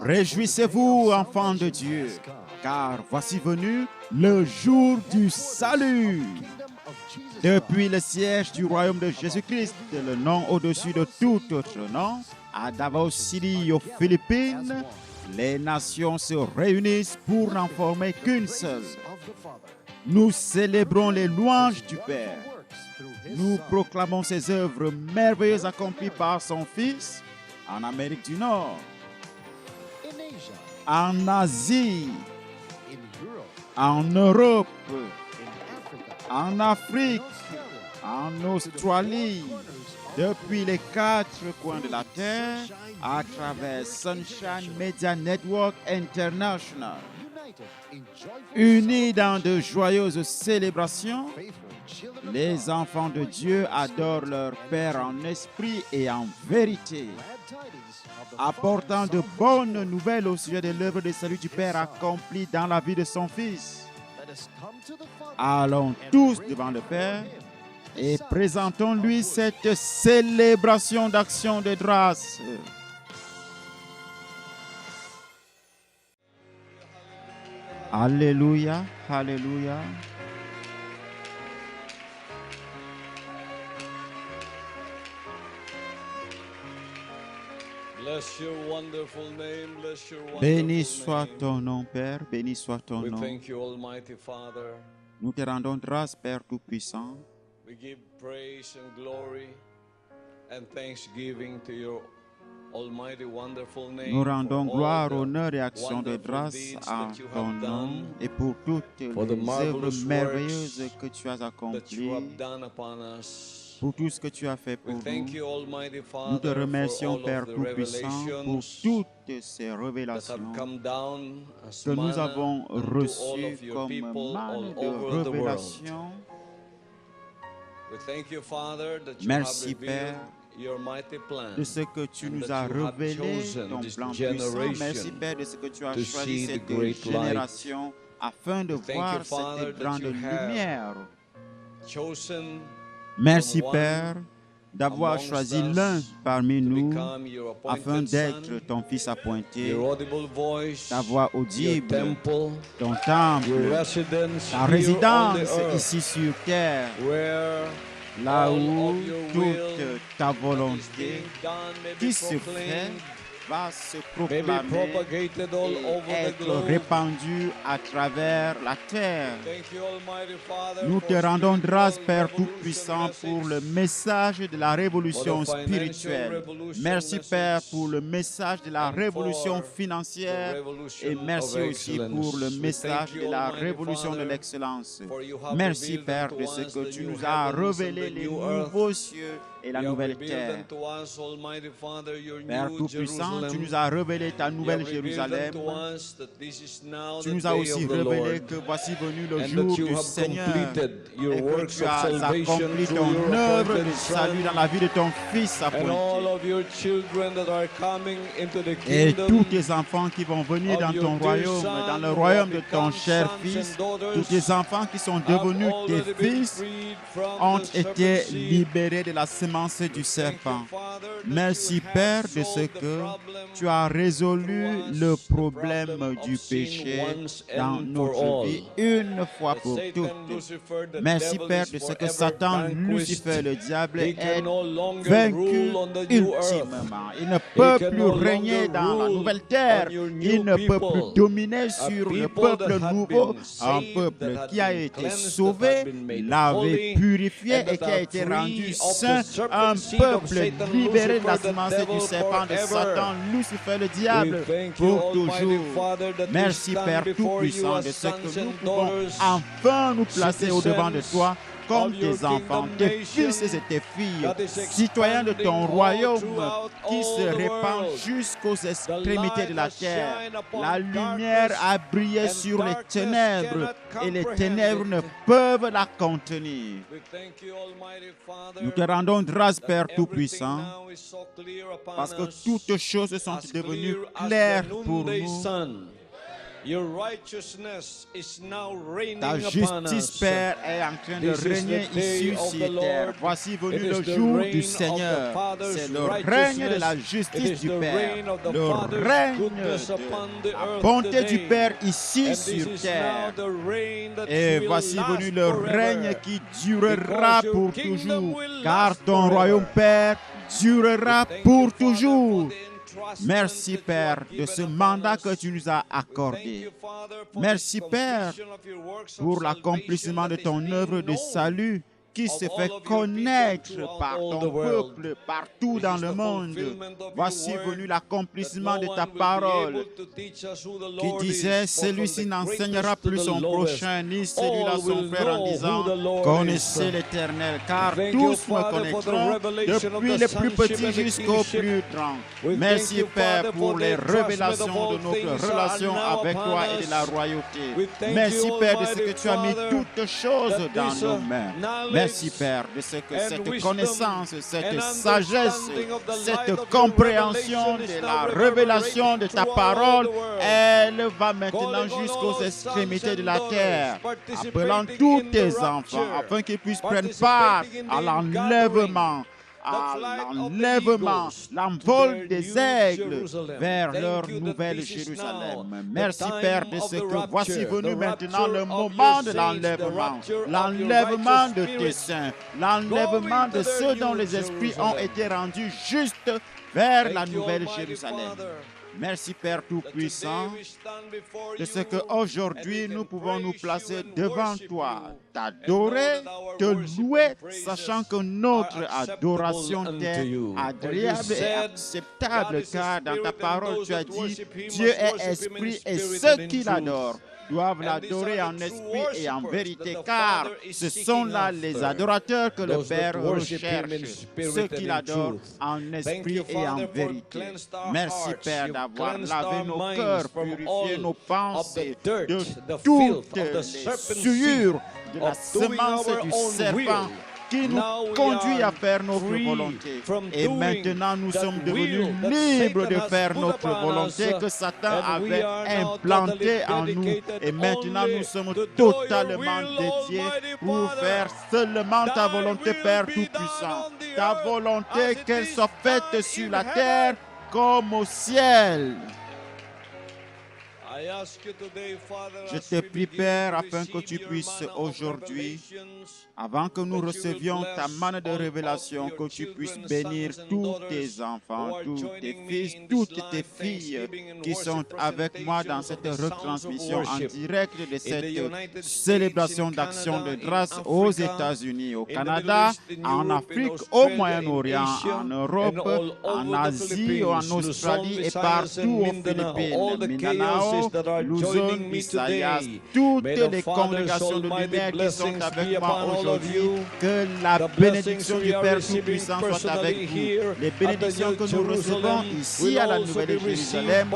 Réjouissez-vous, enfants de Dieu, car voici venu le jour du salut. Depuis le siège du royaume de Jésus-Christ, le nom au-dessus de tout autre nom, à Davos City, aux Philippines, les nations se réunissent pour n'en former qu'une seule. Nous célébrons les louanges du Père. Nous proclamons ses œuvres merveilleuses accomplies par son Fils en Amérique du Nord, en Asie, en Europe, en Afrique, en Australie, depuis les 4 coins de la terre, à travers Sunshine Media Network International. Unis dans de joyeuses célébrations, les enfants de Dieu adorent leur Père en esprit et en vérité, apportant de bonnes nouvelles au sujet de l'œuvre de salut du Père accomplie dans la vie de son Fils. Allons tous devant le Père et présentons-lui cette célébration d'action de grâce. Alléluia, alléluia. Béni soit ton nom, Père, béni soit ton nom. Nous te rendons grâce, Père Tout-Puissant. Nous rendons gloire, honneur et action de grâce à ton nom et pour toutes les œuvres merveilleuses que tu as accomplies, pour tout ce que tu as fait pour nous. Nous te remercions, Père Tout-Puissant, pour toutes ces révélations que nous avons reçues comme manne de révélation. Merci, Père, de ce que tu nous as révélé, ton plan puissant. Merci, Père, de ce que tu as choisi cette génération afin de voir cette grande lumière. Merci, Père, d'avoir choisi l'un parmi nous afin d'être ton Fils appointé, ta voix audible, ton temple, ta résidence ici sur terre, là où toute ta volonté qui se fait va se proclamer et être répandue à travers la terre. Nous te rendons grâce, Père Tout-Puissant, pour le message de la révolution spirituelle. Merci, Père, pour le message de la révolution financière et merci aussi pour le message de la révolution de l'excellence. Merci, Père, de ce que tu nous as révélé les nouveaux cieux et la nouvelle terre. Père Tout-Puissant, tu nous as révélé ta nouvelle Jérusalem. Tu nous as aussi révélé que voici venu le jour du Seigneur et que tu as accompli ton œuvre de salut dans la vie de ton Fils appointé. Et tous tes enfants qui vont venir dans ton royaume, dans le royaume de ton cher Fils, tous tes enfants qui sont devenus tes fils ont été libérés de la semence du serpent. Merci, Père, de ce que tu as résolu le problème du péché dans notre vie une fois pour toutes. Merci, Père, de ce que Satan, Lucifer, le diable, est vaincu ultimement. Il ne peut plus régner dans la nouvelle terre. Il ne peut plus dominer sur le peuple nouveau, un peuple qui a été sauvé, lavé, purifié et qui a été rendu saint, un peuple libéré de la semence du serpent de Satan, Lucifer, le diable, pour toujours. Merci, Père Tout-Puissant, de ce que nous pouvons enfin nous placer au-devant de toi comme tes enfants, tes fils et tes filles, citoyens de ton royaume qui se répand jusqu'aux extrémités de la terre. La lumière a brillé sur les ténèbres et les ténèbres ne peuvent la contenir. Nous te rendons grâce, Père Tout-Puissant, parce que toutes choses sont devenues claires pour nous. Ta justice, Père, est en train de régner ici sur terre. Voici venu le jour du Seigneur. C'est le règne de la justice du Père, le règne de la bonté du Père ici sur terre. Et voici venu le règne qui durera pour toujours, car ton royaume, Père, durera pour toujours. Merci, Père, de ce mandat que tu nous as accordé. Merci, Père, pour l'accomplissement de ton œuvre de salut qui se fait connaître par ton peuple partout dans le monde. Voici venu l'accomplissement de ta parole qui disait, celui-ci n'enseignera plus son prochain, ni celui-là son frère en disant, connaissez l'Éternel, car tous me connaîtront, depuis les plus petits jusqu'aux plus grands. Merci, Père, pour les révélations de notre relation avec toi et de la royauté. Merci, Père, de ce que tu as mis toutes choses dans nos mains. Merci, Père, de ce que cette connaissance, cette sagesse, cette compréhension de la révélation de ta parole, elle va maintenant jusqu'aux extrémités de la terre, appelant tous tes enfants afin qu'ils puissent prendre part à l'enlèvement, l'envol des aigles vers leur nouvelle Jérusalem. Merci, Père, de ce que voici venu maintenant le moment de l'enlèvement de tes saints, l'enlèvement de ceux dont les esprits ont été rendus justes vers la nouvelle Jérusalem. Merci, Père Tout-Puissant, de ce qu'aujourd'hui nous pouvons nous placer devant toi, t'adorer, te louer, sachant que notre adoration t'est agréable et acceptable, car dans ta parole tu as dit, Dieu est esprit et ceux qui l'adorent doivent l'adorer en esprit et en vérité, car ce sont là les adorateurs que le Père recherche, ceux qui l'adorent en esprit et en vérité. Merci, Père, d'avoir lavé nos cœurs, purifié nos pensées de toutes les souillures de la semence du serpent qui nous conduit à faire notre volonté. Et maintenant, nous sommes devenus libres de faire notre volonté que Satan avait implantée en nous. Et maintenant, nous sommes totalement dédiés pour faire seulement ta volonté, Père Tout-Puissant. Ta volonté, qu'elle soit faite sur la terre comme au ciel. Je te prie, Père, afin que tu puisses aujourd'hui, avant que nous recevions ta manne de révélation, que tu puisses bénir tous tes enfants, tous tes fils, toutes tes filles qui sont avec moi dans cette retransmission en direct de cette célébration d'action de grâce aux États-Unis, au Canada, en Afrique, au Moyen-Orient, en Europe, en Asie, en Australie et partout aux Philippines, Mindanao, Luzon, Visayas, toutes les congrégations de lumière qui sont avec moi aujourd'hui, que la bénédiction du Père Tout-Puissant soit avec vous. Les bénédictions que nous recevons ici à la Nouvelle Jérusalem,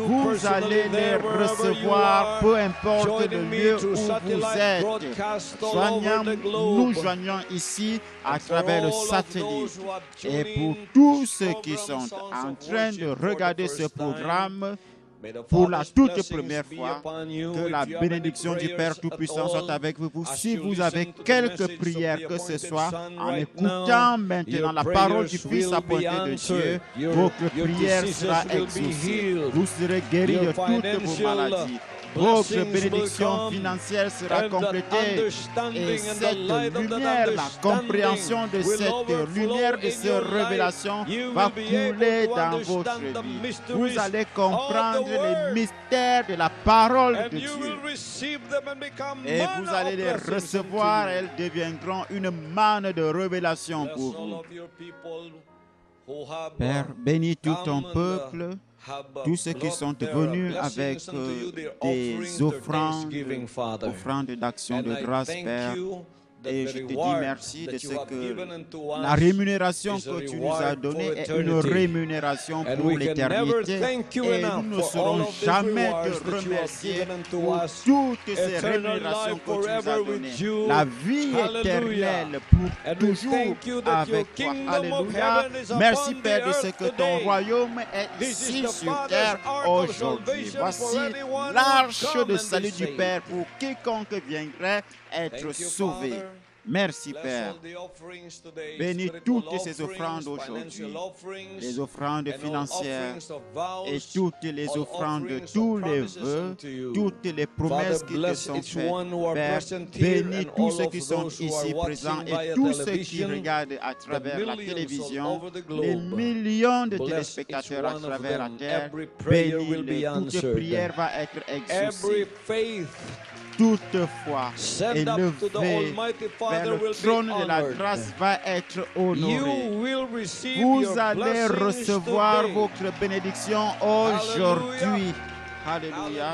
vous allez les recevoir, peu importe le lieu où vous êtes. Nous joignons ici à travers le satellite. Et pour tous ceux qui sont en train de regarder ce programme, pour la toute première fois, que la bénédiction du Père Tout-Puissant soit avec vous. Si vous avez quelques prières que ce soit, en écoutant maintenant la parole du Fils appointé de Dieu, votre prière sera exaucée. Vous serez guéris de toutes vos maladies. Votre bénédiction financière sera complétée et cette lumière, la compréhension de cette lumière, de cette révélation va couler dans votre vie. Vous allez comprendre les mystères de la parole de Dieu et vous allez les recevoir. Elles deviendront une manne de révélation pour vous. Père, bénis tout ton peuple, tous ceux qui sont venus avec des offrandes d'action de grâce, Père. Et je te dis merci de ce que la rémunération que tu nous as donnée est une rémunération pour l'éternité. Et nous ne saurons jamais te remercier pour toutes ces rémunérations que tu nous as données. La vie éternelle pour toujours avec toi. Alléluia. Merci Père de ce que ton royaume est ici sur terre aujourd'hui. Voici l'arche de salut du Père pour quiconque viendrait être sauvé. Merci Père. Bénis toutes ces offrandes aujourd'hui, les offrandes financières et toutes les offrandes de tous les vœux, toutes les promesses qui te sont faites. Père, bénis tous ceux qui sont ici présents et tous ceux qui regardent à travers la télévision, les millions de téléspectateurs à travers la terre. Bénis-les. Toute prière va être exaucée. Toutefois, élevé vers le trône de la grâce va être honoré. Vous allez recevoir votre bénédiction aujourd'hui. Alléluia.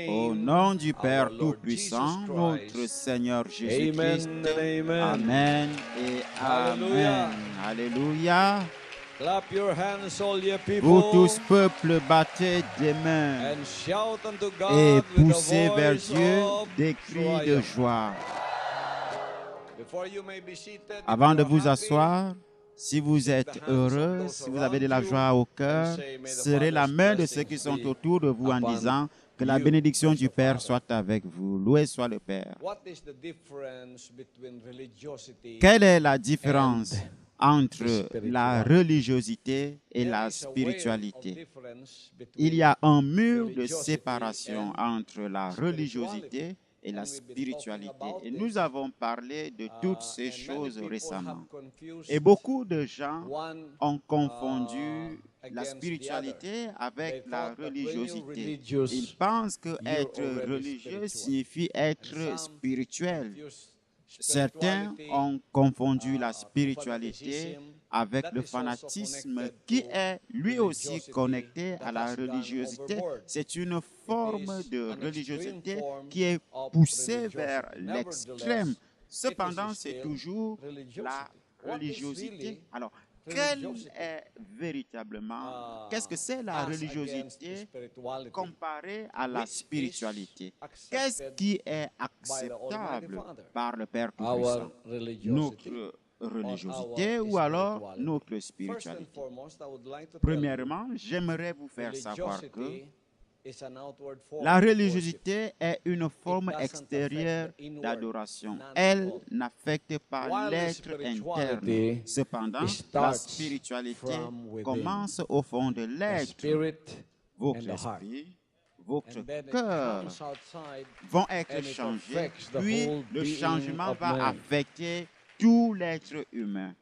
Au nom du Père Tout-Puissant, notre Seigneur Jésus-Christ. Amen et Amen. Alléluia. Clap your hands, all ye people, vous tous, peuple, battez des mains and shout unto God et with poussez a vers voice Dieu of des cris de triumph. joie. Before you may be seated, if Avant you de are vous happy, asseoir, si vous êtes heureux, si vous avez de la joie au cœur, serrez la main de ceux qui sont autour de vous en disant que la bénédiction du Père soit avec vous. Loué soit le Père. what is the difference between religiosity Quelle est la différence entre la religiosité et la spiritualité? Il y a un mur de séparation entre la religiosité et la spiritualité. Et nous avons parlé de toutes ces choses récemment. Et beaucoup de gens ont confondu la spiritualité avec la religiosité. Ils pensent que être religieux signifie être spirituel. Certains ont confondu la spiritualité avec le fanatisme qui est lui aussi connecté à la religiosité. C'est une forme de religiosité qui est poussée vers l'extrême. Cependant, c'est toujours la religiosité. Alors, quelle est véritablement, qu'est-ce que c'est la religiosité comparée à la spiritualité? Qu'est-ce qui est acceptable par le Père Tout-Puissant? Notre religiosité ou alors notre spiritualité? Premièrement, j'aimerais vous faire savoir que la religiosité est une forme extérieure d'adoration. Elle n'affecte pas l'être interne. Cependant, la spiritualité commence au fond de l'être. Votre esprit, votre cœur vont être changés, puis le changement va affecter tout l'être humain.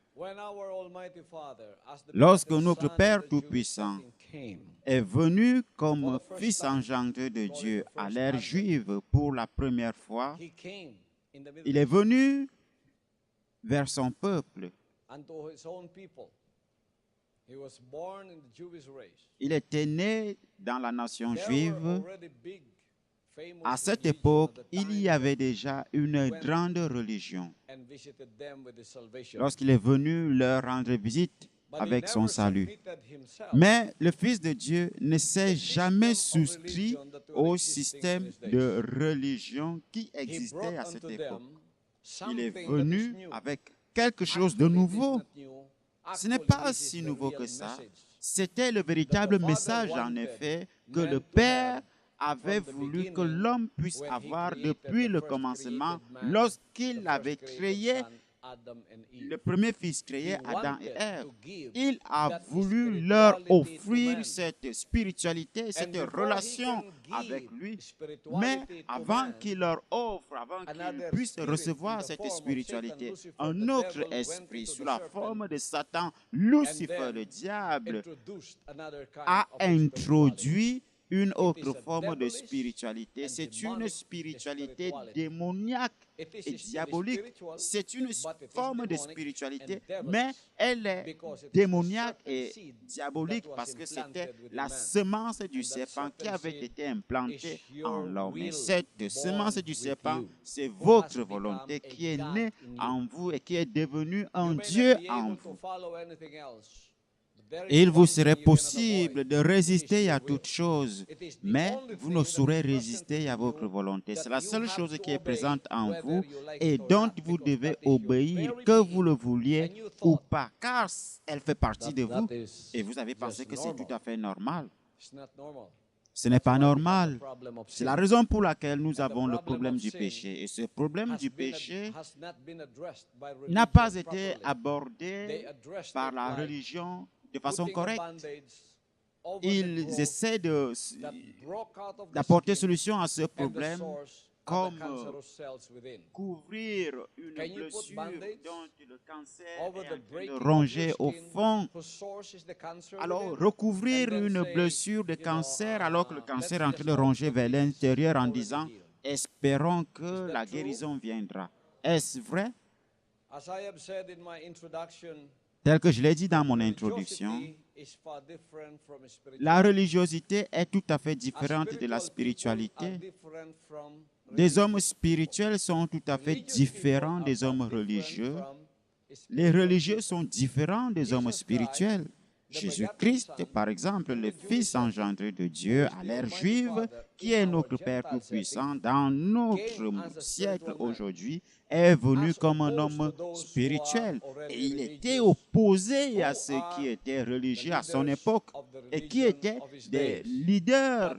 Lorsque notre Père Tout-Puissant est venu comme fils engendré de Dieu à l'ère juive pour la première fois, il est venu vers son peuple. Il était né dans la nation juive. À cette époque, il y avait déjà une grande religion. Lorsqu'il est venu leur rendre visite avec son salut. Mais le Fils de Dieu ne s'est jamais soustrait au système de religion qui existait à cette époque. Il est venu avec quelque chose de nouveau. Ce n'est pas si nouveau que ça. C'était le véritable message, en effet, que le Père avait voulu que l'homme puisse avoir depuis le commencement, lorsqu'il avait créé le premier fils créé, Adam et Ève. Il a voulu leur offrir cette spiritualité, cette relation avec lui. Mais avant qu'il leur offre, avant qu'ils puissent recevoir cette spiritualité, un autre esprit, sous la forme de Satan, Lucifer, le diable, a introduit une autre forme de spiritualité. C'est une spiritualité démoniaque et diabolique. C'est une forme de spiritualité, mais elle est démoniaque et diabolique parce que c'était la semence du serpent qui avait été implantée en l'homme. Et cette semence du serpent, c'est votre volonté qui est née en vous et qui est devenue un Dieu en vous. Il vous serait possible de résister à toute chose, mais vous ne saurez résister à votre volonté. C'est la seule chose qui est présente en vous et dont vous devez obéir, que vous le vouliez ou pas, car elle fait partie de vous et vous avez pensé que c'est tout à fait normal. Ce n'est pas normal. C'est la raison pour laquelle nous avons le problème du péché. Et ce problème du péché n'a pas été abordé par la religion de façon correcte. Ils essaient d'apporter solution à ce problème comme couvrir une blessure dont le cancer est en train de ronger au fond. Alors, recouvrir une blessure de cancer alors que le cancer est en train de ronger vers l'intérieur en disant « Espérons que la guérison viendra ». Est-ce vrai? Tel que je l'ai dit dans mon introduction, la religiosité est tout à fait différente de la spiritualité. Des hommes spirituels sont tout à fait différents des hommes religieux. Les religieux sont différents des hommes spirituels. Jésus-Christ, par exemple, le Fils engendré de Dieu à l'ère juive, qui est notre Père Tout-Puissant dans notre siècle aujourd'hui, est venu comme un homme spirituel. Et il était opposé à ceux qui étaient religieux à son époque et qui étaient des leaders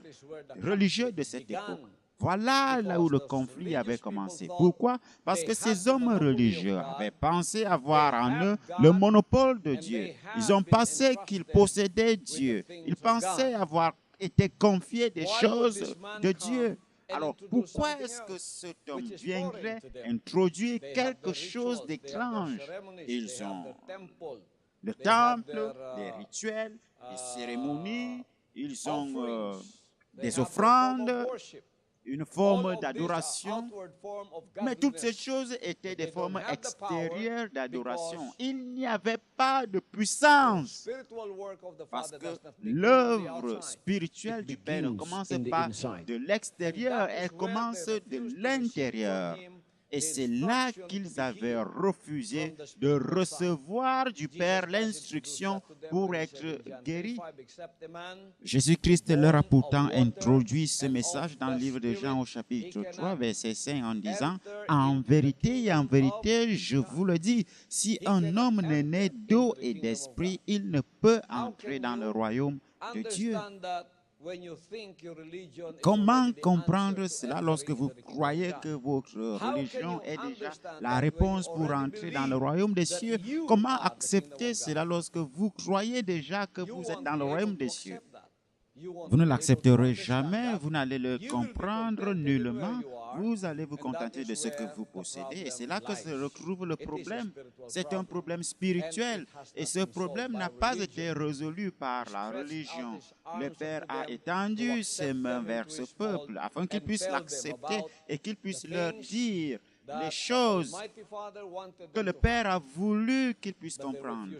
religieux de cette époque. Voilà là où le conflit avait commencé. Pourquoi? Parce que ces hommes religieux avaient pensé avoir en eux le monopole de Dieu. Ils ont pensé qu'ils possédaient Dieu. Ils pensaient avoir été confiés des choses de Dieu. Alors, pourquoi est-ce que cet homme viendrait introduire quelque chose d'étrange? Ils ont le temple, les rituels, les cérémonies, ils ont des offrandes, une forme d'adoration, mais toutes ces choses étaient des formes extérieures d'adoration. Il n'y avait pas de puissance, parce que l'œuvre spirituelle du Père ne commence pas de l'extérieur, elle commence de l'intérieur. Et c'est là qu'ils avaient refusé de recevoir du Père l'instruction pour être guéris. Jésus-Christ leur a pourtant introduit ce message dans le livre de Jean au chapitre 3, verset 5, en disant « En vérité, je vous le dis, si un homme n'est né d'eau et d'esprit, il ne peut entrer dans le royaume de Dieu. » Comment comprendre cela lorsque vous croyez que votre religion est déjà la réponse pour entrer dans le royaume des cieux? Comment accepter cela lorsque vous croyez déjà que vous êtes dans le royaume des cieux? Vous ne l'accepterez jamais, vous n'allez le comprendre nullement, vous allez vous contenter de ce que vous possédez. Et c'est là que se retrouve le problème. C'est un problème spirituel et ce problème n'a pas été résolu par la religion. Le Père a étendu ses mains vers ce peuple afin qu'il puisse l'accepter et qu'il puisse leur dire les choses que le Père a voulu qu'ils puissent comprendre.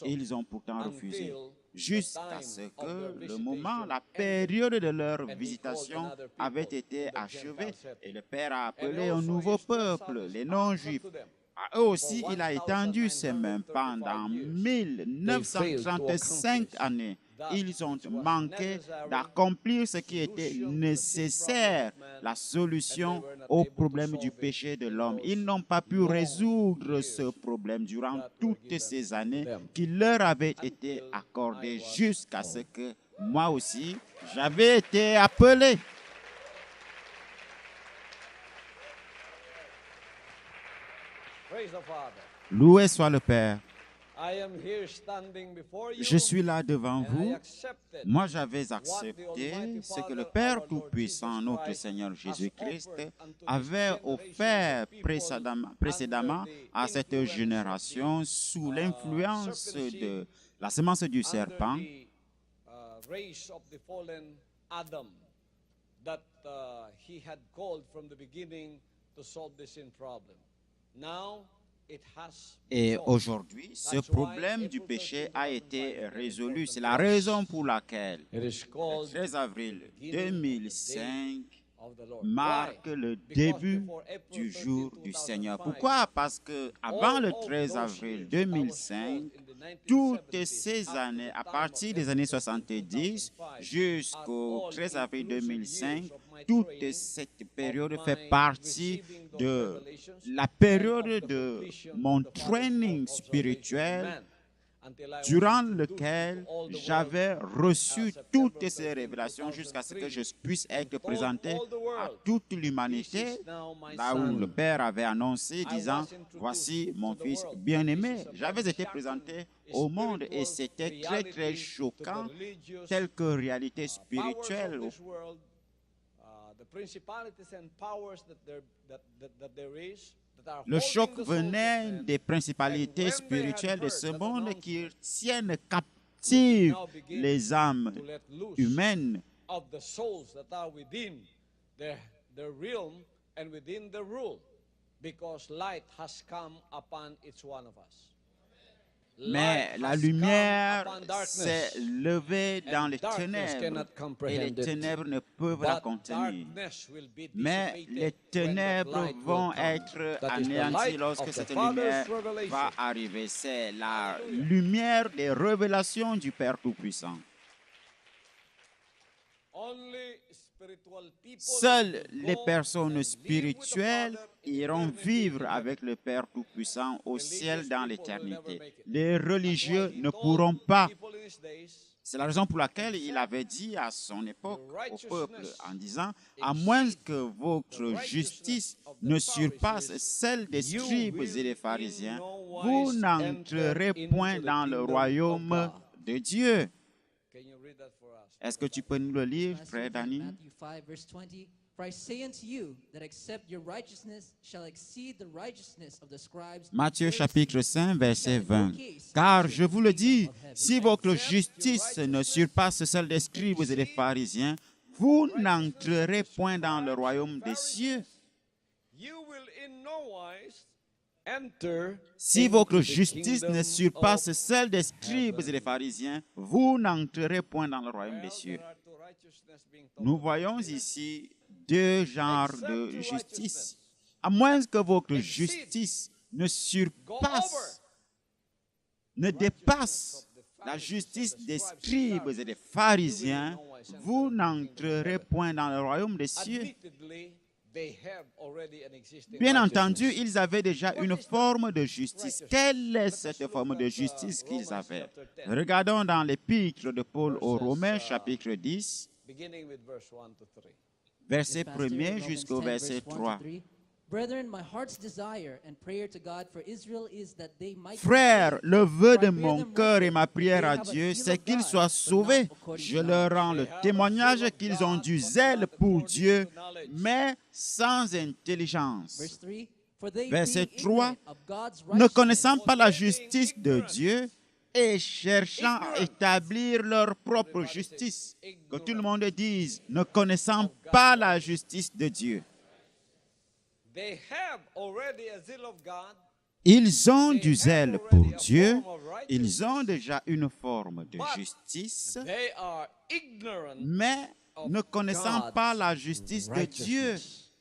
Et ils ont pourtant refusé. Jusqu'à ce que le moment, la période de leur visitation avait été achevée et le Père a appelé un nouveau peuple, les non-juifs. À eux aussi, il a étendu ses mains pendant 1935 années. Ils ont manqué d'accomplir ce qui était nécessaire, la solution au problème du péché de l'homme. Ils n'ont pas pu résoudre ce problème durant toutes ces années qui leur avaient été accordées jusqu'à ce que moi aussi, j'avais été appelé. Loué soit le Père. Je suis là devant vous. Moi, j'avais accepté ce que le Père Tout-Puissant, notre Seigneur Jésus-Christ, avait offert précédemment à cette génération sous l'influence de la semence du serpent. Adam that he had called from the beginning to solve the sin problem. Now it has been Et solved. aujourd'hui, ce That's why problème du April péché 13, a été 2005 résolu. C'est is la very raison important pour laquelle verse. It is le called 13 avril beginning of the 2005 day of the Lord. marque Why? le Because début before April du 13, jour du Seigneur. 2005, Pourquoi? Parce que avant all le of 13 those avril years that I was 2005, told in the toutes 1970s, ces up to années, the à time partir of des April années 13, 70 2005, jusqu'au are 13 all avril inclusive 2005, years of my toute training, cette période of fait my partie receiving those de revelations, la and période of the de completion mon of the Father's training observation of spirituel man, until I was durant introduced lequel into all the world, j'avais reçu September toutes ces 13, révélations jusqu'à ce que 2003, je puisse and être told présenté all the à world, toute "This l'humanité, is now my là où le son." Père avait annoncé, I disant, was introduced voici mon to the fils world. bien-aimé. This is a J'avais very été shocking présenté au monde et spiritual c'était très, très reality choquant, to the religious telle que réalité powers spirituelle. of this world, the principalities and powers that there is, that are Le holding choc the souls of venait men, des principalités and when they spirituelles had de heard ce that monde qui announcement, tiennent to captives now begin les âmes to let loose humaines. of the souls that are within the realm and within the rule, because light has come upon each one of us. Mais Light la has lumière come upon darkness, s'est levée dans and les darkness ténèbres cannot et les comprehend it. ténèbres ne peuvent la But contenir. darkness will be Mais dissipated les when that ténèbres light will vont come. être That is the anéanties light lorsque of the cette Father's lumière revelation. va arriver. C'est la Hallelujah. lumière des révélations du Père Tout-Puissant. Only spiritual people Seules will les go personnes and live with the spirituelles Father in iront eternity vivre in avec heaven. le Père Tout-Puissant au ciel Religious dans people will never l'éternité. make it. Les That's why religieux he ne told pourront pas. people in his days, C'est la raison pour laquelle il avait dit à son époque, au peuple, en disant, à moins que votre justice ne surpasse celle des scribes et des pharisiens, vous n'entrerez point dans le royaume de Dieu. can you read that for us? Est-ce que tu peux nous le lire, frère Danny? Matthew 5, verse 20. For I say unto you that except your righteousness shall exceed the righteousness of the scribes. Matthieu chapitre 5, verset 20. Car je vous le dis, si votre justice ne surpasse celle des scribes et des pharisiens, vous n'entrerez point dans le royaume des cieux. You will in no wise enter Si into votre the justice kingdom ne surpasse of celle des scribes et des pharisiens, vous n'entrerez point dans le royaume des Well, cieux. there are two righteousness being talked Nous about voyons here. ici deux genres de justice. À moins que votre justice ne surpasse, ne dépasse la justice des scribes et des pharisiens, vous n'entrerez point dans le royaume des cieux. Admittedly, they have already an existing Bien righteousness. entendu, ils avaient déjà une forme de justice. Quelle est cette forme de justice qu'ils avaient? Regardons dans l'épître de Paul aux Romains, chapitre 10, Beginning with verse 1 to 3. verset Pastor, 1er Romans jusqu'au 10, verset verse 1 to 3. 3. Brethren, my heart's desire and prayer to God for Israel is that they might be Frères, saved. le vœu For I de bear mon them cœur et record ma that prière they à have a Dieu, zeal c'est of qu'ils God, soient but not sauvés. according Je to leur knowledge. rends le They have a témoignage zeal of qu'ils ont God, du but zèle not pour according Dieu, to knowledge. mais sans intelligence. Verse 3. For they Verset being 3, ignorant of God's ne righteousness, connaissant pas la justice de Dieu et cherchant à Ignorant. établir leur propre Everybody say, justice. Que ignorant. tout le monde dise, ne connaissant pas la justice de Dieu. They have already a zeal of God. Ils ont du zèle pour Dieu, ils ont déjà une forme de justice, They are ignorant mais ne connaissant pas la justice de Dieu. righteousness.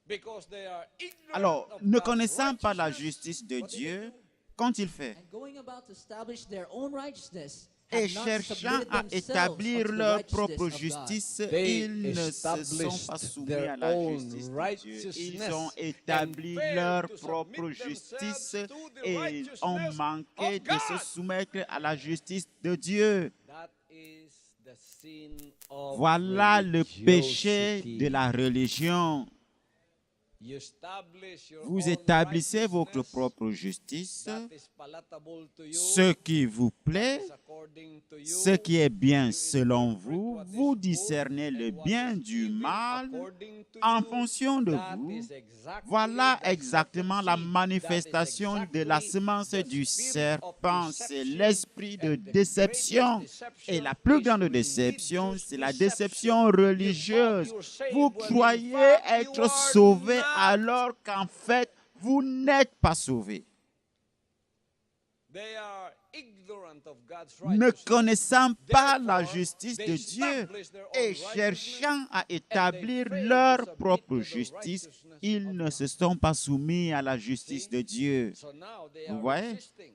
Because they are ignorant Alors, of ne God's connaissant pas la righteousness, justice de what do they Dieu, do? qu'ont-ils fait? and going about to establish their own righteousness, Et have not cherchant submitted à themselves établir unto the leur righteousness propre of God. justice, They ils ne se sont established pas soumis their à la own justice de Dieu. righteousness Ils ont and établi failed leur to propre submit justice themselves to the et ont righteousness manqué of de se God. soumettre à la justice de Dieu. That is the sin of Voilà le péché religiosity. de la religion. You establish your Vous own établissez votre righteousness propre justice, that is palatable to you, ce qui vous plaît, is according to you. ce qui est bien You selon interpret vous. what is Vous good discernez le and what bien is du evil mal according to en you. fonction de That vous. is exactly Voilà the exactement serpent la seed. manifestation That is de la exactly semence the du spirit of serpent. C'est deception. l'esprit de And the déception. greatest Et la deception plus is grande déception, religious c'est la deception. déception You religieuse. thought you're saved Vous when in croyez fact you être are sauvé not. alors qu'en fait, vous n'êtes pas sauvé. They are ignorant of God's Ne righteousness. connaissant pas la Therefore, justice they de Dieu establish their own et righteousness, cherchant à and they établir fail to leur submit propre to the justice, righteousness ils of ne God. se sont pas soumis à la justice See? de Dieu. So now they Vous are voyez? resisting.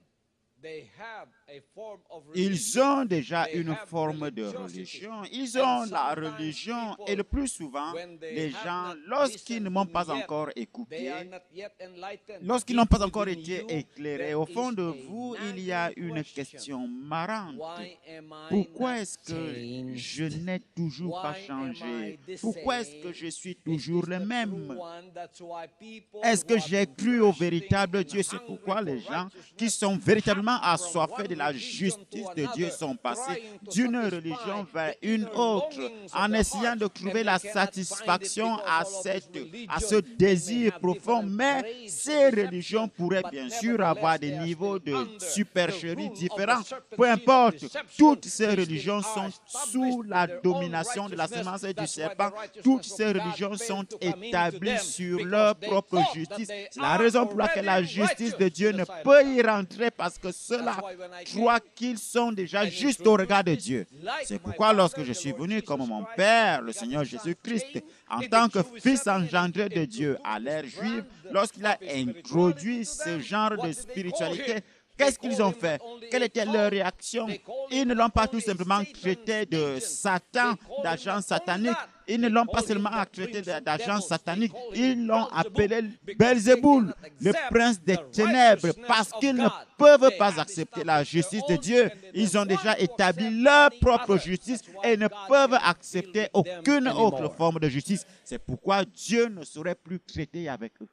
They have a form of Ils religion. ont déjà They une have forme de religiosity. religion. Ils And ont la sometimes religion people, et le plus souvent, when they les have gens, not lorsqu'ils ne m'ont listened pas to me encore yet, they écouté, are not yet enlightened. lorsqu'ils Deep n'ont pas encore within été you, éclairés, there au fond is de a vous, il y a nagging une question. question marrante. Why am I Pourquoi not est-ce que changed? je n'ai toujours pas Why am I changé? the Pourquoi est-ce que same? je suis Is toujours this le the même? true one? That's why people Est-ce que who have j'ai been cru au thirsting véritable and Dieu? C'est hungry pourquoi for les gens qui righteousness sont véritablement hop from assoiffés one de la religion to justice de Dieu another, sont passés trying to d'une satisfy religion vers the une inner autre longings of en their essayant de hearts, trouver and la they cannot find it satisfaction because à, all of these à ce religions, they may désir have profond. different Mais grades ces of religions deception, pourraient but bien sûr avoir nevertheless des they are niveaux still de under the supercherie rule of the différents. serpent Peu seed of importe, deception. toutes ces They still religions are sont established sous in la their own domination de la righteousness. semence du That's why the serpent. righteousness Toutes of ces God religions failed sont to come into établies them sur because leur they propre thought that justice. they C'est la are raison pour laquelle la already justice de righteous Dieu in ne the sight of peut God. y rentrer parce que ceux-là That's why when I croient came qu'ils sont déjà and justes au regard de introduced Dieu. this, like C'est my pourquoi lorsque Father, je the suis Lord venu Jesus comme mon Christ, Père, the le begotten Seigneur Son, Jésus-Christ, came, en he tant que did show his fils son and engendré de Dieu introduced à l'ère this juive, brand lorsqu'il a of spirituality introduit to ce them, genre what de did they call him? spiritualité, They qu'est-ce qu'ils called ont him fait? not only Quelle a était leur cult, réaction? they called Ils him ne not l'ont pas tout only a simplement Satan's traité de agent, Satan, they called him d'agent not only satanique. that, Ils ne they l'ont pas called him seulement the traité prince of d'agent devils, they satanique, called ils him l'ont Beelzebub, appelé because they Belzéboul, cannot le accept prince des the ténèbres, righteousness parce of qu'ils ne God. peuvent They pas have accepter la established their justice de own, Dieu. and they Ils don't ont déjà want to établi accept leur any propre other. justice That's why et ne God peuvent cannot deal accepter with them aucune autre anymore. forme de justice. C'est pourquoi Dieu ne saurait plus traiter avec eux.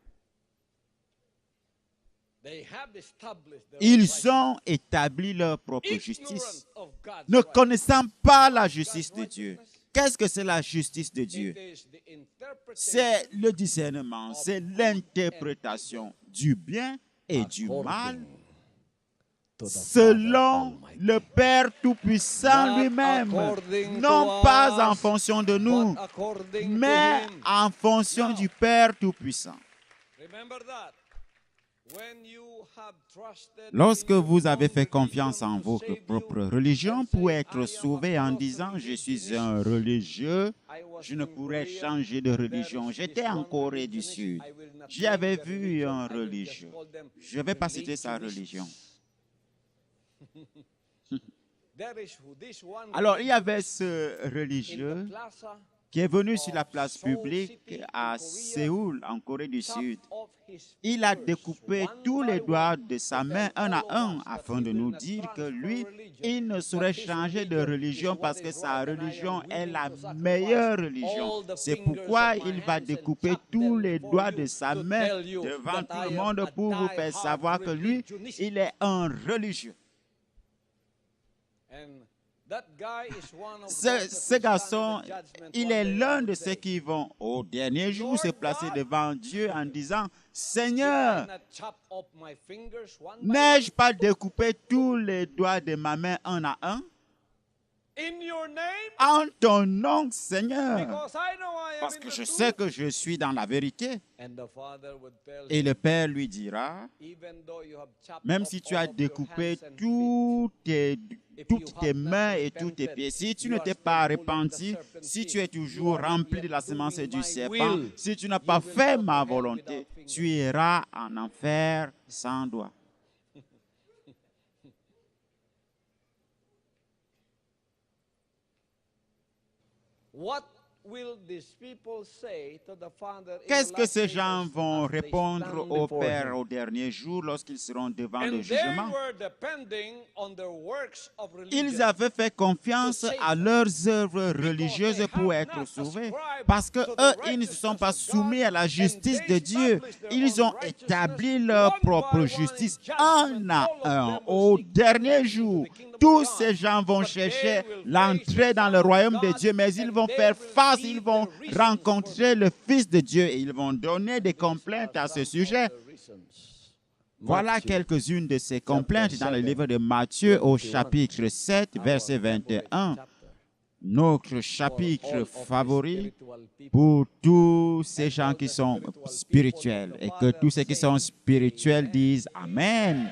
They have established their own Ils righteousness. ont établi leur propre Ignorant justice, of God's ne righteousness. connaissant pas la justice God's de Dieu. righteousness. Qu'est-ce que c'est la justice de Dieu? It is the interpretation C'est le discernement, c'est l'interprétation du bien et du mal according to the selon Father le Père Tout-Puissant Not lui-même, according non to pas en us, fonction de nous, but according mais to him. en fonction Now, du Père Tout-Puissant. Remember that. When you have trusted Lorsque in your vous avez own fait confiance religion en to votre save propre you, religion and pour say, être "I am sauvé a en close disant je suis religionist. un religieux, I was je ne in pourrais Korea. changer de There religion. is J'étais this en one Corée du religionist. Sud. I will not J'y name avais the vu religion. un I will just religieux. call them Je ne vais pas citer sa religionists. religion. There is this one Alors, il y avait religionist ce in the religieux plaza qui est venu sur la of place Seoul publique City in à Korea, Séoul, en Corée du Sud. chopped off his Il a fingers découpé one tous les by doigts one de sa to main tell un all à of un us that afin he de will nous not dire que transfer lui, religion, il ne but saurait his changer de religion religion is parce what que is sa right, and I am religion est willing la to sacrifice meilleure all religion. the C'est fingers pourquoi of my il va hands and découper chop tous them les before doigts you de sa to main tell you devant that tout I le am monde a pour vous faire die-hard savoir que lui, religionist. il est un religieux. And that guy is one of Ce those that ce will garçon, stand in the judgment il one est day l'un and de will ceux say, qui vont au dernier jour se Lord placer God, devant Dieu en disant, "Did I Seigneur, not chop off my fingers one by n'ai-je one pas découpé tous les doigts de ma main un à un? in your name? En ton nom, Seigneur. Because I know I am Parce in que the je truth." sais que je suis dans la vérité. And the father would tell Et him, le Père lui dira, even though you have chopped même off si tu all as of your découpé hands and feet, toutes tes mains et tous tes pieds, si tu ne t'es pas repenti, si tu es toujours rempli de la semence du serpent, si tu n'as pas fait ma volonté, tu iras en enfer sans doigt. what Qu'est-ce que ces gens vont répondre au Père au dernier jour lorsqu'ils seront devant le jugement? Ils avaient fait confiance à leurs œuvres religieuses pour être sauvés. Parce que eux, ils ne se sont pas soumis à la justice de Dieu. Ils ont établi leur propre justice un à un. Au dernier jour, tous ces gens vont chercher l'entrée dans le royaume de Dieu, mais ils vont faire face, ils vont rencontrer le Fils de Dieu et ils vont donner des complaintes à ce sujet. Voilà quelques-unes de ces complaintes dans le livre de Matthieu au chapitre 7, verset 21. Notre chapitre favori pour tous ces gens qui sont spirituels et que tous ceux qui sont spirituels disent Amen.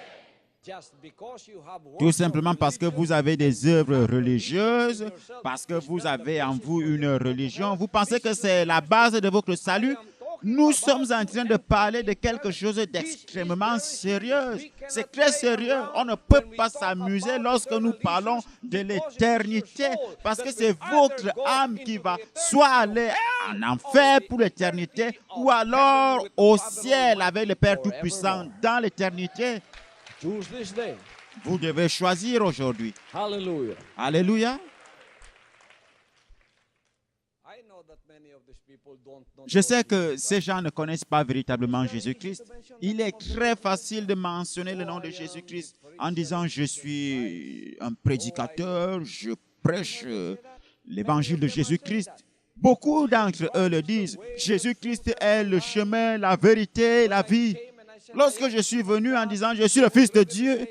Tout simplement parce que vous avez des œuvres religieuses, parce que vous avez en vous une religion, vous pensez que c'est la base de votre salut? Nous sommes en train de parler de quelque chose d'extrêmement sérieux. C'est très sérieux. On ne peut pas s'amuser lorsque nous parlons de l'éternité, parce que c'est votre âme qui va soit aller en enfer pour l'éternité, ou alors au ciel avec le Père Tout-Puissant dans l'éternité. Vous devez choisir aujourd'hui. Hallelujah. Alléluia. Je sais que ces gens ne connaissent pas véritablement Jésus-Christ. Il est très facile de mentionner le nom de Jésus-Christ en disant « Je suis un prédicateur, je prêche l'évangile de Jésus-Christ ». Beaucoup d'entre eux le disent « Jésus-Christ est le chemin, la vérité, la vie ». Lorsque je suis venu en disant « Je suis le Fils de Dieu »,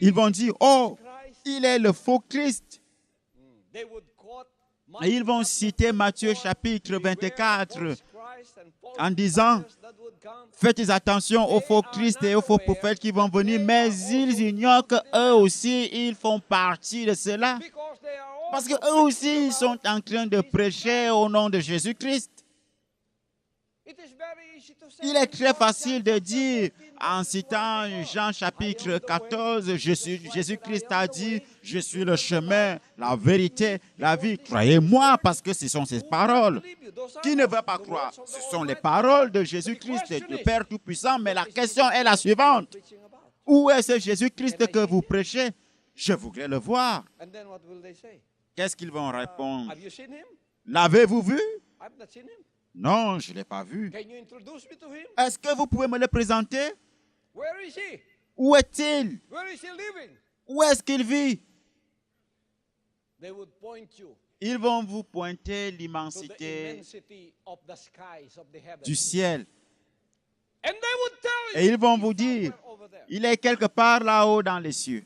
ils vont dire « Oh, il est le faux Christ ». Et ils vont citer Matthieu chapitre 24 en disant « Faites attention aux faux Christ et aux faux prophètes qui vont venir, mais ils ignorent qu'eux aussi, ils font partie de cela. Parce qu'eux aussi, ils sont en train de prêcher au nom de Jésus-Christ. » Il est très facile de dire, en citant Jean chapitre 14, Jésus-Christ a dit, « Je suis le chemin, la vérité, la vie. Croyez-moi, parce que ce sont ses paroles. » Qui ne veut pas croire? Ce sont les paroles de Jésus-Christ, le Père Tout-Puissant. Mais la question est la suivante. Où est ce Jésus-Christ que vous prêchez? Je voudrais le voir. Qu'est-ce qu'ils vont répondre? L'avez-vous vu? Non, je ne l'ai pas vu. Est-ce que vous pouvez me le présenter? Où est-il? Où est-ce qu'il vit? Ils vont vous pointer l'immensité du ciel. Et ils vont vous dire, il est quelque part là-haut dans les cieux.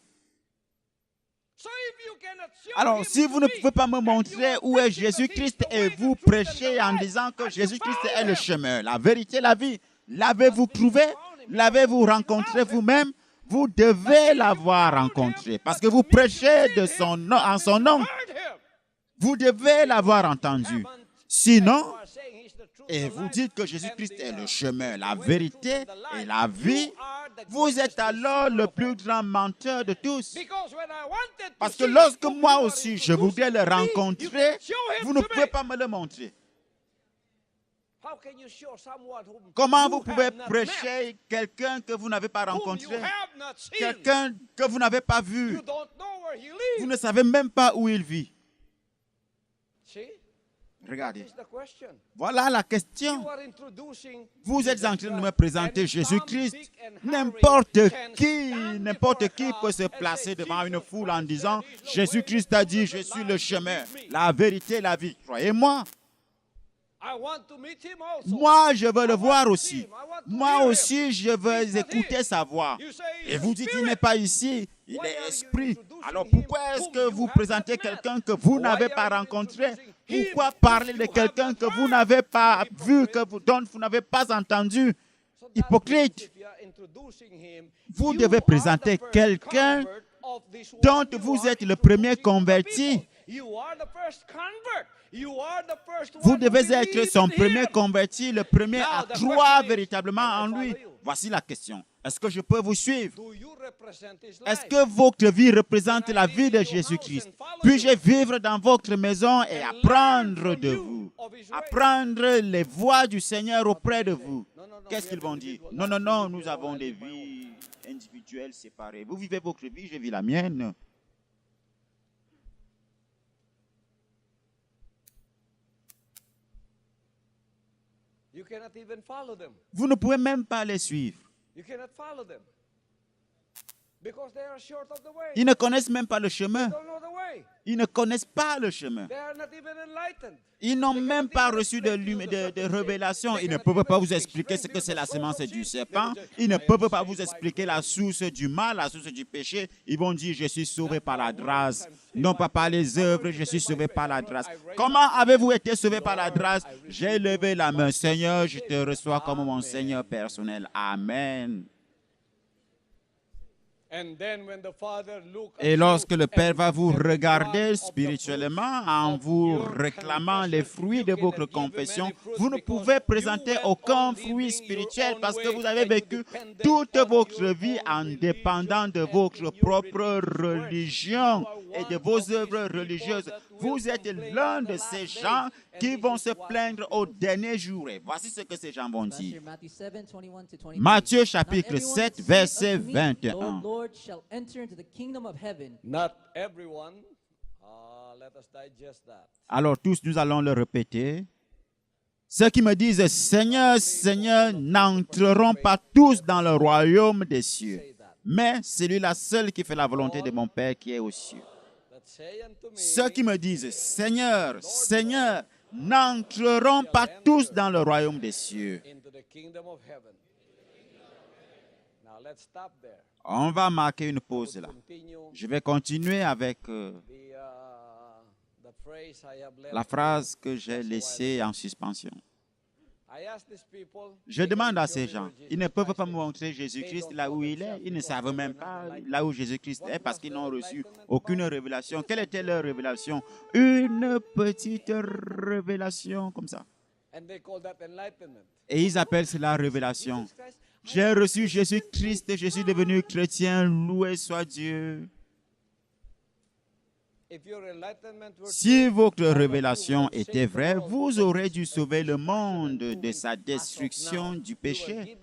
Alors, si vous ne pouvez pas me montrer où est Jésus-Christ et vous prêchez en disant que Jésus-Christ est le chemin, la vérité, la vie, l'avez-vous trouvé? L'avez-vous rencontré vous-même? Vous devez l'avoir rencontré parce que vous prêchez de son nom, en son nom. Vous devez l'avoir entendu. Sinon, et vous dites que Jésus-Christ est le chemin, la vérité et la vie, vous êtes alors le plus grand menteur de tous. Parce que lorsque moi aussi je voudrais le rencontrer, vous ne pouvez pas me le montrer. Comment vous pouvez prêcher quelqu'un que vous n'avez pas rencontré, quelqu'un que vous n'avez pas vu? Vous ne savez même pas où il vit. Regardez. Voilà la question. Vous êtes en train de me présenter Jésus-Christ. N'importe qui peut se placer devant une foule en disant « Jésus-Christ a dit, je suis le chemin, la vérité, la vie. » Croyez-moi. Moi, je veux le voir aussi. Moi aussi, je veux écouter sa voix. Et vous dites qu'il n'est pas ici, il est esprit. Alors pourquoi est-ce que vous présentez quelqu'un que vous n'avez pas rencontré? Pourquoi parler de quelqu'un que vous n'avez pas vu, dont vous n'avez pas entendu? Hypocrite. Vous devez présenter quelqu'un dont vous êtes le premier converti. Vous devez être son premier converti, le premier à croire véritablement en lui. Voici la question. Est-ce que je peux vous suivre? Est-ce que votre vie représente la vie de Jésus-Christ? Puis-je vivre dans votre maison et apprendre de vous? of his ways. apprendre les voies du Seigneur auprès de vous. No, no, no, Qu'est-ce we qu'ils have vont dire? individual Non, non, lives. non, You nous live avons your des life, I live my vies individuelles séparées. Vous vivez votre vie, je vis la mienne. You cannot even follow them. Vous ne pouvez même pas les suivre. You cannot follow them. Because they are short of the way. Ils ne connaissent même pas le chemin. They don't know the way. Ils ne connaissent pas le chemin. They are not even enlightened. Ils n'ont même pas reçu de révélation. Ils ne peuvent pas vous expliquer ce que c'est la semence du serpent. Ils ne peuvent pas vous expliquer la source du mal, la source du péché. Ils vont dire, je suis sauvé par la grâce. Non pas par les œuvres, je suis sauvé par la grâce. Comment avez-vous été sauvé par la grâce? J'ai levé la main. Seigneur, je te reçois comme mon Seigneur personnel. Amen. Et lorsque le Père va vous regarder spirituellement en vous réclamant les fruits de votre confession, vous ne pouvez présenter aucun fruit spirituel parce que vous avez vécu toute votre vie en dépendant de votre propre religion et de vos œuvres religieuses. Vous êtes l'un de ces gens qui vont se plaindre au dernier jour. Et voici ce que ces gens vont dire. Matthieu chapitre 7, verset 21. Not everyone. Let us digest that. Alors tous, nous allons le répéter. Ceux qui me disent Seigneur, Seigneur, n'entreront pas tous dans le royaume des cieux, mais celui-là seul qui fait la volonté de mon Père qui est aux cieux. Ceux qui me disent Seigneur, Seigneur, n'entreront pas tous dans le royaume des cieux. Into the kingdom of heaven. Now let's stop there. On va marquer une pause là. Continue Je vais continuer avec the phrase I have left. la phrase que j'ai laissée en suspension. I ask these people, Je demande à ces gens, ils ne peuvent pas me montrer Jésus-Christ là où il est. Ils ne savent même pas là où Jésus-Christ est parce qu'ils n'ont reçu aucune révélation. Quelle était leur révélation? Une petite révélation comme ça. and they call that enlightenment. Et ils appellent cela révélation. Jesus Christ, J'ai reçu Jésus-Christ, je suis devenu chrétien, loué soit Dieu. if your enlightenment were Si votre révélation était vraie, vous aurez dû sauver le monde de sa destruction du péché.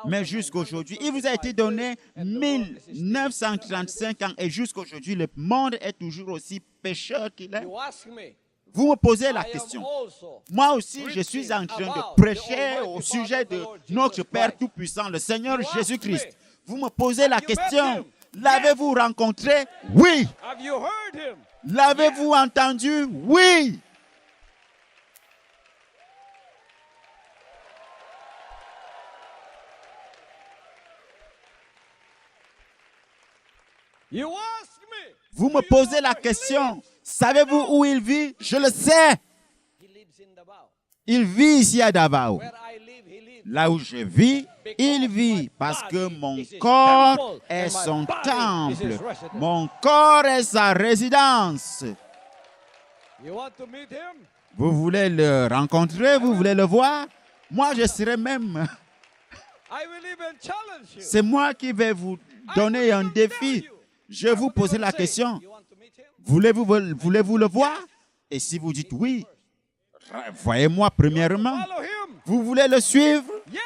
Mais jusqu'aujourd'hui, il vous a été donné 1935 ans et jusqu'aujourd'hui, le monde est toujours aussi pécheur qu'il est. you ask me, Vous me posez la I am question. also Moi aussi, je suis en train de prêcher au sujet de notre Père Tout-Puissant, le Seigneur Jésus-Christ. Vous me posez la question. L'avez-vous rencontré? Oui. have you heard him? L'avez-vous entendu? Oui. You ask me. Vous me posez la question. Savez-vous où il vit? Je le sais. He lives in Davao. Il vit ici à Davao. Where I live, he lives. Là où je vis, il vit parce que mon corps est son temple. Mon corps est sa résidence. You want to meet him? Vous voulez le rencontrer? Vous voulez le voir? Moi, je serai même. I will even challenge you. C'est moi qui vais vous donner un défi. Je vous pose la question. You want to meet him? Voulez-vous le voir? Et si vous dites oui, voyez-moi premièrement. Follow him. Vous voulez le suivre? Yes.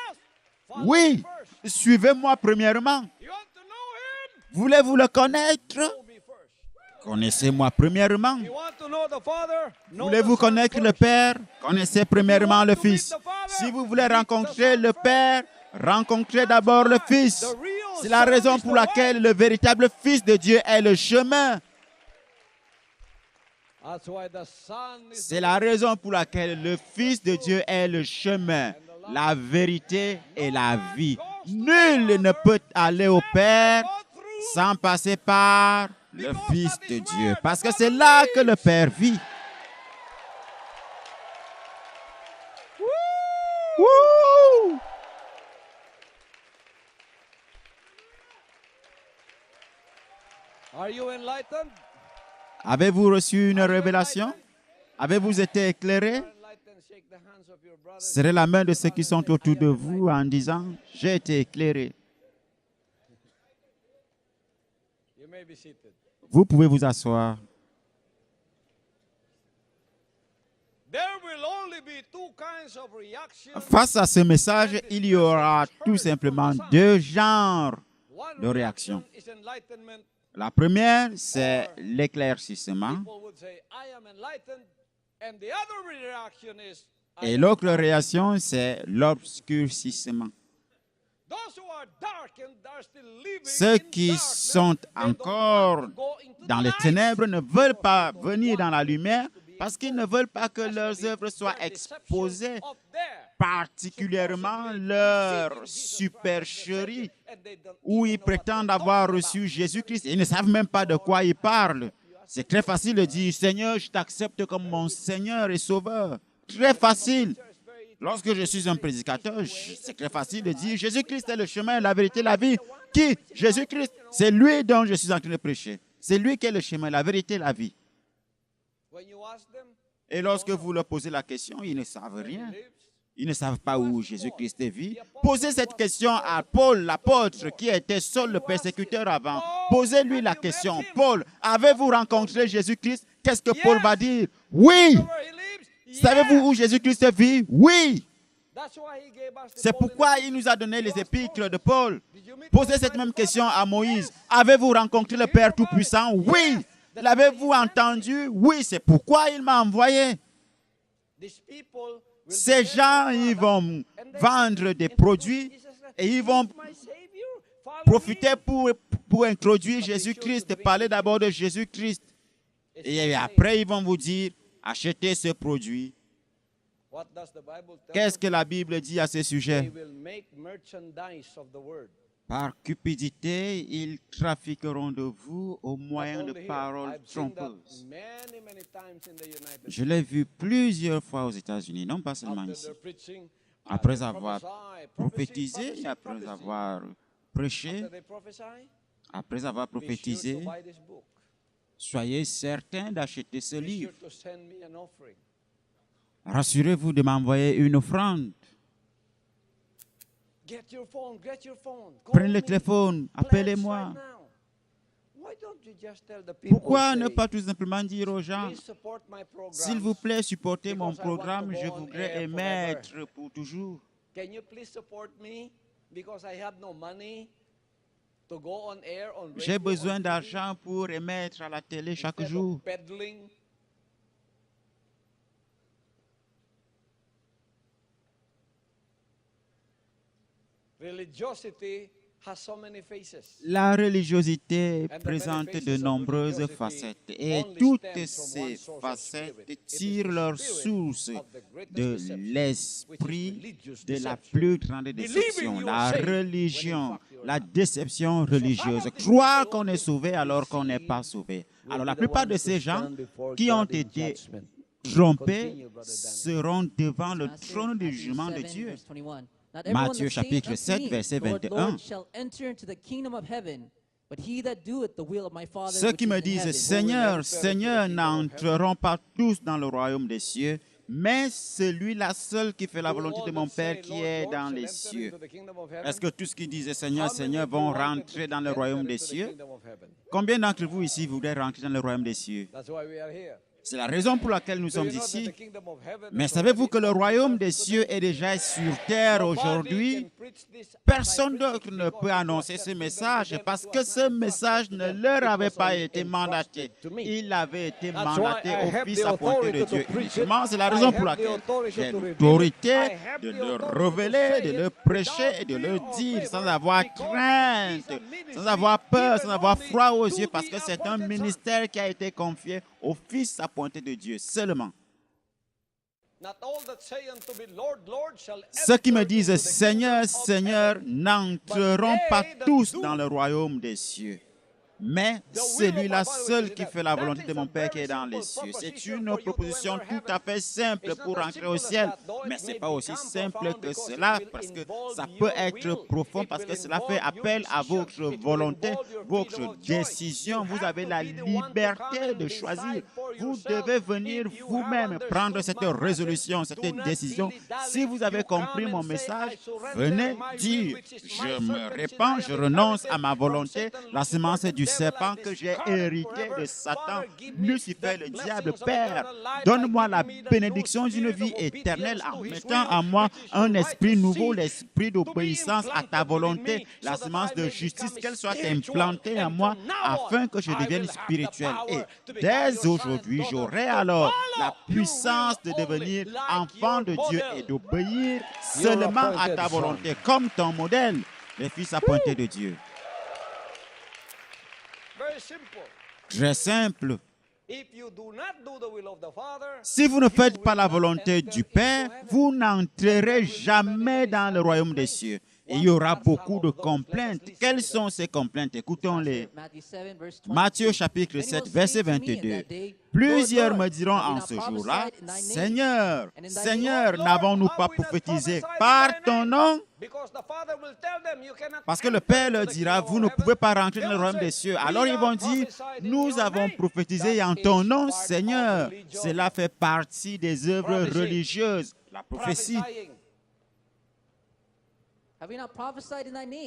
Follow Oui. him first. Suivez-moi premièrement. You want to know him? Voulez-vous le connaître? Know me first. Connaissez-moi premièrement. You want to know the Father? Know Voulez-vous the Son connaître le first. Père? Connaissez premièrement le Fils. Si vous voulez rencontrer le Père, rencontrez d'abord le Fils. C'est la raison pour laquelle le véritable Fils de Dieu est le chemin. That's why the Son is C'est la raison pour laquelle le Fils de Dieu est le chemin, la vérité et la vie. Nul ne peut aller au Père sans passer par le Fils de Dieu, parce que c'est là que le Père vit. Wouh! Are you enlightened? Avez-vous reçu une révélation? Avez-vous été éclairé? Enlightened, shake the hands of your brother. Serrez la main de ceux qui sont autour de vous en disant, j'ai été éclairé. You may be seated. Vous pouvez vous asseoir. There will only be Face à ce message, il y aura tout simplement deux genres de réactions. La première, c'est l'éclaircissement. Et l'autre réaction, c'est l'obscurcissement. Ceux qui sont encore dans les ténèbres ne veulent pas venir dans la lumière parce qu'ils ne veulent pas que leurs œuvres soient exposées, particulièrement leur supercherie, où ils prétendent avoir reçu Jésus-Christ. Ils ne savent même pas de quoi ils parlent. C'est très facile de dire « Seigneur, je t'accepte comme mon Seigneur et Sauveur ». Très facile. Lorsque je suis un prédicateur, c'est très facile de dire « Jésus-Christ est le chemin, la vérité, la vie ». Qui? Jésus-Christ. C'est lui dont je suis en train de prêcher. C'est lui qui est le chemin, la vérité, la vie. Et lorsque vous leur posez la question, ils ne savent rien. Ils ne savent pas où Jésus-Christ vit. Posez cette question à Paul, l'apôtre, qui était seul le persécuteur avant. Posez-lui la question. Paul, avez-vous rencontré Jésus-Christ? Qu'est-ce que Paul va dire? Oui! Savez-vous où Jésus-Christ vit? Oui! C'est pourquoi il nous a donné les épîtres de Paul. Posez cette même question à Moïse. Avez-vous rencontré le Père Tout-Puissant? Oui! L'avez-vous entendu? Oui, c'est pourquoi il m'a envoyé. Ces gens, ils vont vendre des produits et ils vont profiter pour introduire Jésus-Christ, parler d'abord de Jésus-Christ. Et après, ils vont vous dire, achetez ce produit. Qu'est-ce que la Bible dit à ce sujet? Par cupidité, ils trafiqueront de vous au moyen de paroles trompeuses. Je l'ai vu plusieurs fois aux États-Unis, non pas seulement ici. Après avoir prophétisé, après avoir prêché, après avoir prophétisé, soyez certains d'acheter ce livre. Rassurez-vous de m'envoyer une offrande. Prenez le téléphone, appelez-moi. Pourquoi ne pas tout simplement dire aux gens, s'il vous plaît, supportez mon programme, je voudrais émettre pour toujours. J'ai besoin d'argent pour émettre à la télé chaque jour. La religiosité présente de nombreuses facettes et toutes ces facettes tirent leur source de l'esprit de la plus grande déception, la religion, la déception religieuse. Croire qu'on est sauvé alors qu'on n'est pas sauvé. Alors la plupart de ces gens qui ont été trompés seront devant le trône du jugement de Dieu. Matthieu chapitre 7, verset 21. Ceux qui me disent « Seigneur, Seigneur » n'entreront pas tous dans le royaume des cieux, mais celui-là seul qui fait la volonté de mon Père qui est dans les cieux. Est-ce que tous qui disent « Seigneur, Seigneur » vont rentrer dans le royaume des cieux? Combien d'entre vous ici voudraient rentrer dans le royaume des cieux? C'est la raison pour laquelle nous sommes ici. Mais savez-vous que le royaume des cieux est déjà sur terre aujourd'hui? Personne d'autre ne peut annoncer ce message parce que ce message ne leur avait pas été mandaté. Il avait été mandaté au Fils appointé de Dieu uniquement. C'est la raison pour laquelle j'ai l'autorité de le révéler, de le prêcher et de le dire sans avoir crainte, sans avoir peur, sans avoir froid aux yeux parce que c'est un ministère qui a été confié au Fils appointé de Dieu seulement. Ceux qui me disent « Seigneur, Seigneur » n'entreront pas tous dans le royaume des cieux, mais celui-là seul qui fait la volonté de mon Père qui est dans les cieux. C'est une proposition tout à fait simple pour entrer au ciel, mais ce n'est pas aussi simple que cela parce que ça peut être profond, parce que cela fait appel à votre volonté, votre décision. Vous avez la liberté de choisir. Vous devez venir vous-même prendre cette résolution, cette décision. Si vous avez compris mon message, venez dire « Je me répands, je renonce à ma volonté, la semence du serpent que j'ai hérité de Satan, Lucifer, le diable. Père, donne-moi la bénédiction d'une vie éternelle en mettant en moi un esprit nouveau, l'esprit d'obéissance à ta volonté, la semence de justice, qu'elle soit implantée en moi afin que je devienne spirituel. Et dès aujourd'hui, j'aurai alors la puissance de devenir enfant de Dieu et d'obéir seulement à ta volonté, comme ton modèle, le Fils appointé de Dieu. Très simple. Si vous ne faites pas la volonté du Père, vous n'entrerez jamais dans le royaume des cieux. Et il y aura beaucoup de complaintes. Quelles sont ces complaintes? Écoutons-les. Matthieu chapitre 7, verset 22. Plusieurs me diront en ce jour-là, Seigneur, Seigneur, n'avons-nous pas prophétisé par ton nom? Parce que le Père leur dira, vous ne pouvez pas rentrer dans le royaume des cieux. Alors ils vont dire, nous avons prophétisé en ton nom, Seigneur. Cela fait partie des œuvres religieuses, la prophétie.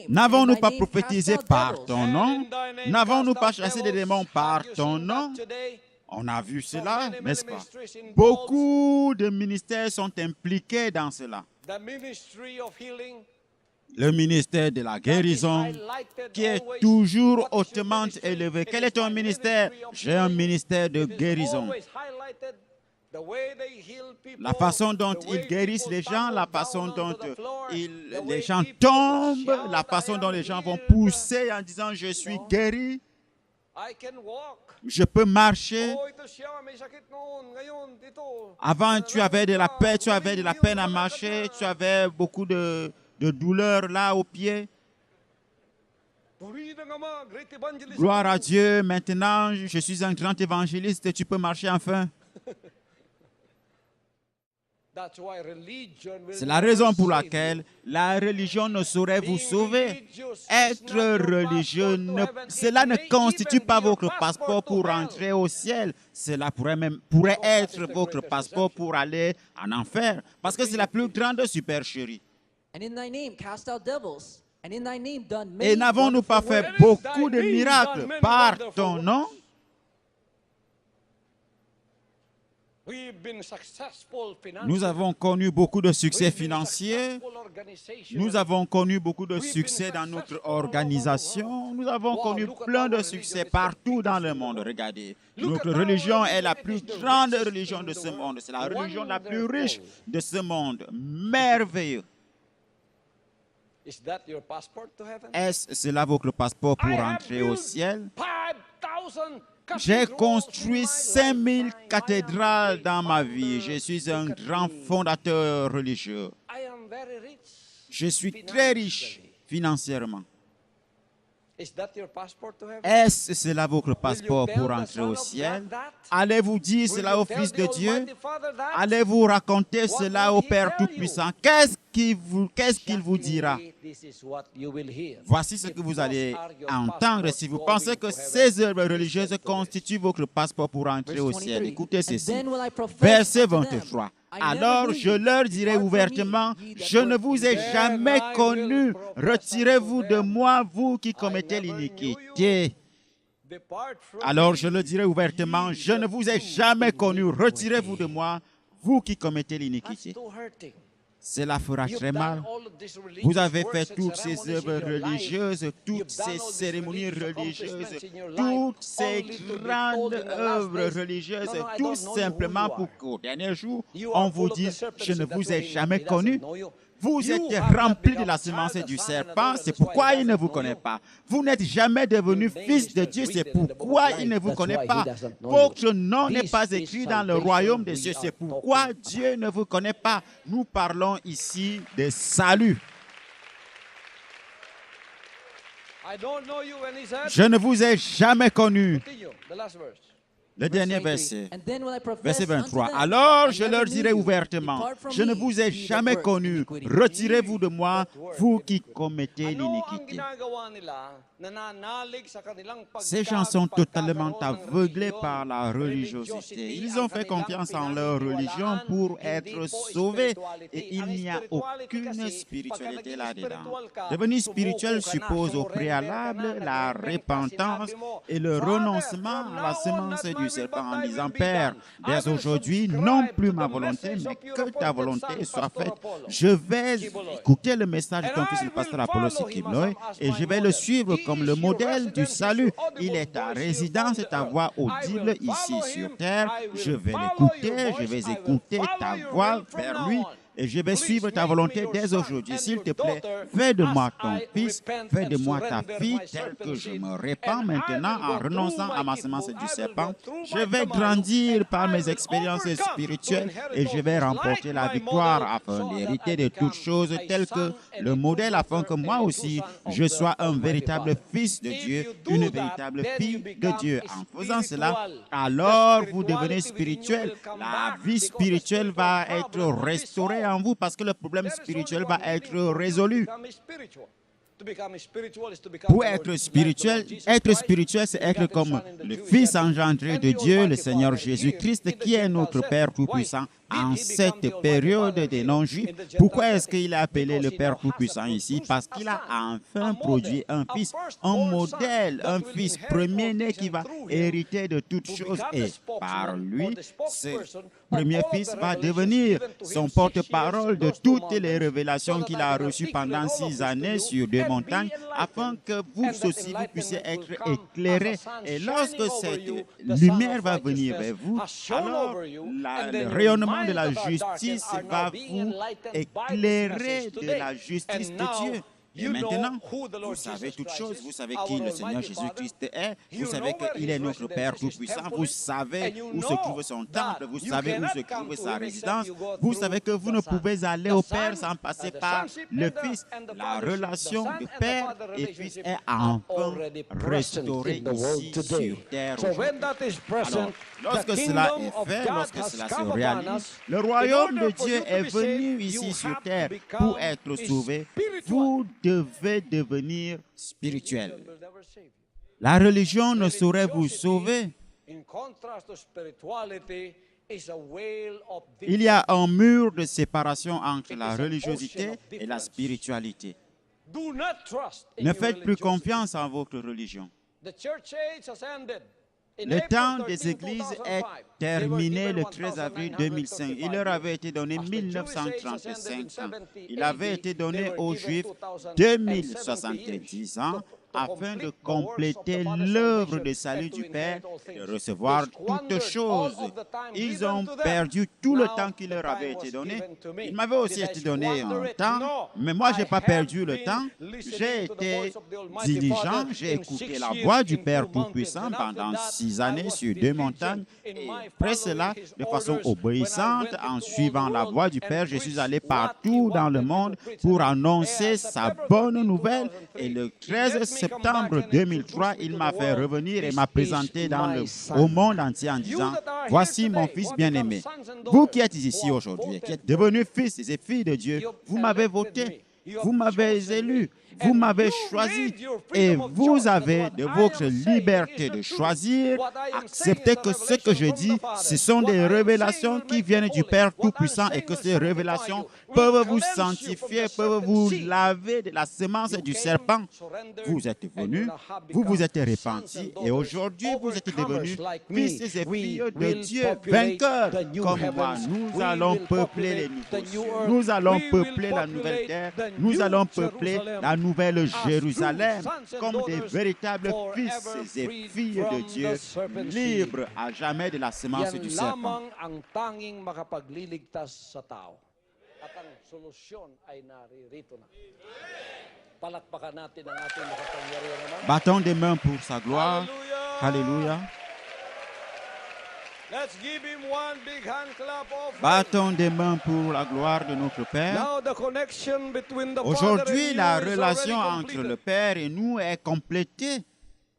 N'avons-nous pas prophétisé par ton nom? N'avons-nous pas chassé des démons par ton nom? On a vu cela, n'est-ce pas? Beaucoup de ministères sont impliqués dans cela. Le ministère de la guérison, qui est toujours hautement élevé. Quel est ton ministère? J'ai un ministère de guérison. La façon dont ils guérissent les gens, la façon dont les gens tombent, la façon dont les gens vont pousser en disant « Je suis guéri ». Je peux marcher. Avant, tu avais de la paix, tu avais de la peine à marcher, tu avais beaucoup de douleur là au pied. Gloire à Dieu, maintenant je suis un grand évangéliste et tu peux marcher enfin. C'est la raison pour laquelle la religion ne saurait vous sauver. Être religieux, cela ne constitue pas votre passeport pour rentrer au ciel. Cela pourrait être votre passeport pour aller en enfer. Parce que c'est la plus grande supercherie. Et n'avons-nous pas fait beaucoup de miracles par ton nom? Nous avons connu beaucoup de succès financiers. Nous avons connu beaucoup de succès dans notre organisation. Nous avons connu plein de succès partout dans le monde. Regardez, notre religion est la plus grande religion de ce monde. C'est la religion la plus riche de ce monde. Merveilleux. Est-ce cela votre passeport pour entrer au ciel? J'ai construit 5000 cathédrales dans ma vie. Je suis un grand fondateur religieux. Je suis très riche financièrement. Est-ce cela votre passeport pour entrer au ciel? Allez-vous dire cela au Fils de Dieu? Allez-vous raconter cela au Père Tout-Puissant? Qu'est-ce qu'il vous dira? Voici ce que vous allez entendre si vous pensez que ces œuvres religieuses constituent votre passeport pour entrer au ciel. Écoutez ceci. Verset 23. Alors je leur dirai ouvertement, je ne vous ai jamais connu. Retirez-vous de moi, vous qui commettez l'iniquité. Alors je leur dirai ouvertement, je ne vous ai jamais connu. Retirez-vous de moi, vous qui commettez l'iniquité. Cela fera très mal. Vous avez fait toutes ces œuvres religieuses, toutes ces cérémonies religieuses, toutes ces grandes œuvres religieuses, tout simplement pour qu'au dernier jour, on vous dise, je ne vous ai jamais connu. Vous êtes remplis de la semence du serpent, c'est pourquoi il ne vous connaît pas. Vous n'êtes jamais devenu fils de Dieu, c'est pourquoi il ne vous connaît pas. Votre nom n'est pas écrit dans le royaume des cieux, c'est pourquoi Dieu ne vous connaît pas. Nous parlons ici de salut. Je ne vous ai jamais connu. Le dernier verse verset. 23. And then will I profess Verset unto 23. them, Alors I je never leur knew dirai you. ouvertement, Depart from je ne me, vous ai ye that jamais work connu. iniquity. Retirez-vous de moi, vous qui commettez Ano ang l'iniquité. ginagawa nila? Nananalig sa kanilang Ces gens sont totalement pagkakaroon ng aveuglés religion. par la religiosité. Ils ont ang fait kanilang confiance en leur religion pinaniniwalaan, pour hindi être po sauvés spirituality. et il Ang n'y a spirituality aucune kasi, spiritualité pagka là-dedans. spiritual ka, Devenir sumuko spirituel ka na, suppose au sumurrender ka préalable na, la nag-repent ka, repentance sinabi mo, et le Father, renoncement from à la now on, semence not du my will, serpent but en thy disant, will be Père, done. I dès will aujourd'hui, subscribe non to plus the ma volonté, message mais of your que ta appointed volonté son, soit Pastor faite. Apollo. Je vais Kiboloy. écouter le message de And ton fils, I le pasteur will Apollo follow him Sikimloy, as et my je vais le model. suivre He comme is le your modèle du resident, he's salut. your audible Il est ta voice here résidence, on c'est the ta earth. voix I audible will ici follow sur him. terre. I will Je vais follow l'écouter, your je voice. vais I will écouter follow ta your voix will from vers now lui. on. Et je vais Please suivre ta make me volonté your dès son aujourd'hui. and S'il your te plaît, daughter fais de moi as ton I fils, repent fais and de moi ta surrender fille, my telle que serpent je seed. me And répands I maintenant will en go through renonçant my à ma kid semence book. du I will serpent. go through Je my vais Tamayo, grandir and par I mes will expériences overcome to spirituelles inherit et je all vais things remporter like la my victoire model, afin so that d'hériter I de toutes become choses a telles que son and le a modèle, afin daughter que and moi a true aussi son of je the sois un Almighty véritable Father. fils de If Dieu, you do une that, véritable then fille you de become Dieu. En faisant cela, spiritual. alors The vous devenez spirituality within you spirituel. will come La back vie because the spirituelle spiritual va être problem will be restaurée solved. en vous parce que le problème There is only spirituel one va healing être for you to résolu. become spiritual. To become spiritual is to become Pour the Lord, être like the spirituel, Lord Jesus être Christ, spirituel, c'est the être begotten comme Son in the le Jewish Fils Hebrew, engendré and de the Dieu, le Almighty Seigneur Father here Jésus-Christ, in the qui est notre Gentile Père setting. Why Tout-Puissant did en he become cette the Almighty période Father des here non-juifs. in the Gentile Pourquoi est-ce setting? qu'il est appelé le Because he Père now has Tout-Puissant ici? produced Parce a qu'il a son, enfin a produit model, un a fils, un firstborn modèle, son un that will fils inherit all premier-né things, qui and va through him hériter de toutes will choses. become the Et par spokesman or lui, the ce spokesperson of premier all of fils the va revelations devenir given to son him 6 years porte-parole in de those 2 toutes les mountains, révélations so that qu'il I a can reçues articulate pendant all of 6 this to années you sur 2 and be montagnes, afin enlightened, que vous and that aussi vous puissiez enlightenment will être come éclairés. as a sun Et shining lorsque over cette you, the sun lumière of va venir righteousness vers vous, has shone alors over you, le and then your rayonnement de minds la that are darkened justice are now va being vous enlightened by this éclairer message de today. la justice And de now Dieu. Et you know maintenant, who the vous Lord savez Jesus toutes Christ choses. is, Vous savez our qui le Seigneur Almighty Father. Jésus-Christ est. Vous You savez know where qu'il his est notre Père residence is, his Tout-Puissant. temple Vous is, savez and you où se know trouve son that temple. Vous you savez où cannot se come trouve to sa him except résidence. you go Vous through savez que vous the ne Son. pouvez aller The au Père Son, sans passer the par sonship le and the Fils. La fathership, relation the de son and the Père father et Fils relationship est are enfin already present restaurée in the world ici today. sur terre So when aujourd'hui. that is Alors, present, the lorsque cela kingdom est of fait, God lorsque has cela se come upon réalise, us. le In royaume de order for Dieu you to est be venu saved, ici you sur have to terre become pour être sauvé. spiritual. Vous devez devenir spirituel. Religion will never save you. La religion ne saurait vous Religiosity, sauver. in contrast to spirituality, is a veil of Il y a difference. un mur de séparation entre It la is an religiosité ocean of et la difference. spiritualité. Do not trust in Ne your faites plus religiosity. confiance en votre religion. The church age has ended. In Le April temps 13, des églises est 2005, terminé they were le given 13 avril 1935 2005. Il leur avait été donné years. As the Jewish age has ended in 1935 ans. 70 Il avait AD, été they donné were aux given Juifs 2070 ans afin de compléter l'œuvre de salut du Père, de recevoir toutes choses. Ils ont perdu tout le temps qui leur avait été donné. Il m'avait aussi été donné un temps, mais moi, je n'ai pas perdu le temps. J'ai été diligent, j'ai écouté la voix du Père Tout-Puissant pendant 6 années sur 2 montagnes. Et après cela, de façon obéissante, en suivant la voix du Père, je suis allé partout dans le monde pour annoncer sa bonne nouvelle. Et le 13 septembre 2003, il m'a fait revenir et m'a présenté au monde entier en disant, « Voici mon fils bien-aimé. Vous qui êtes ici aujourd'hui, qui êtes devenus fils et filles de Dieu, vous m'avez voté, vous m'avez élu. Vous m'avez choisi et vous avez de votre liberté de choisir, acceptez que ce que je dis, ce sont des révélations qui viennent du Père Tout-Puissant et que ces révélations peuvent vous sanctifier, peuvent vous laver de la semence du serpent. Vous êtes venus, vous vous êtes repentis et aujourd'hui vous êtes devenus fils et filles de Dieu, vainqueurs comme moi. Nous allons peupler les nouveaux cieux, nous allons peupler la nouvelle terre, nous allons peupler la nouvelle Jérusalem comme des véritables fils et filles de Dieu, libres à jamais de la semence du serpent. Lamang ang tanging makapagliligtas sa tao. At ang solusyon ay naririto na. Palakpakan natin ang ating makapangyarihan naman. Battons des mains pour sa gloire. Alléluia. Let's give him one big hand clap of Battons des mains pour la gloire de notre Père. Now the connection between the Father Aujourd'hui, and la you is relation already entre completed. le Père et nous est complétée.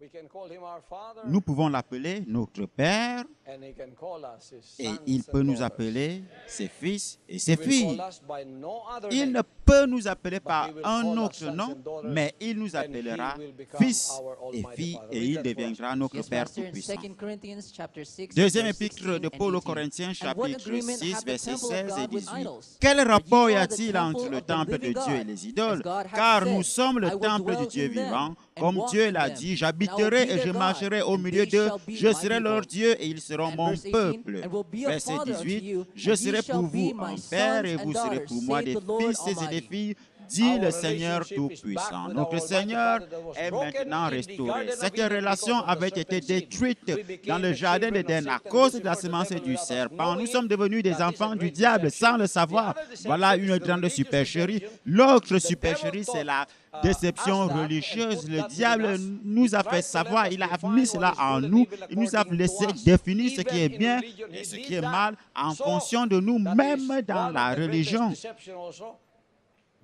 We can call him our Father, Nous pouvons l'appeler notre Père and he can call us his et sons il peut and nous daughters. appeler ses fils et He ses will filles. call us by no other Il ne name, peut nous appeler par he will un call us autre sons nom, and daughters, mais il nous and appellera he will become fils our et Almighty filles Father. et Read il that for us. deviendra notre Yes, Père Pastor, in tout-puissant. 2 Corinthians chapter 6, Deuxième verse épître 16 de and Paul aux 18. Corinthiens, And what chapitre agreement 6, hath the versets temple of 16 et God with 18. idols? Quel For rapport y ye are the a-t-il temple entre le of the temple de living Dieu et God, les as idoles? God hath Car said, nous sommes le I will temple du dwell Dieu in them, vivant, and comme walk Dieu in l'a them, dit, and I will j'habiterai be et je their God, marcherai au and milieu they d'eux, shall be je my serai leur people. Dieu et ils seront And mon verse 18, peuple. and will be a Verset father unto 18, you, je and ye serai shall pour be vous my un père sons et and vous serez daughters, pour moi saith des the Lord fils et des Almighty. filles, dit le Our Seigneur relationship is Tout-Puissant. back with Notre our Almighty Seigneur Father that was est broken maintenant in the restauré. Garden of Cette Eden relation because of the avait été serpent seed. détruite We dans became le the jardin children of d'Éden à Satan, cause de la Lucifer, the semence devil, du without us serpent. Nous knowing sommes it. devenus des That is a enfants du great diable deception. sans le The savoir. other deception Voilà is une the grande religious supercherie. deception. L'autre The devil supercherie, c'est taught, la us déception that and religieuse. put Le that diable within us. nous He a tried fait to savoir, let us il a define mis what cela is en good and nous. evil Il nous a according to laissé us. définir ce qui est Even in bien religion, et he ce did qui est that. mal en So, fonction de nous, that même is dans one la of the greatest religion. deception also.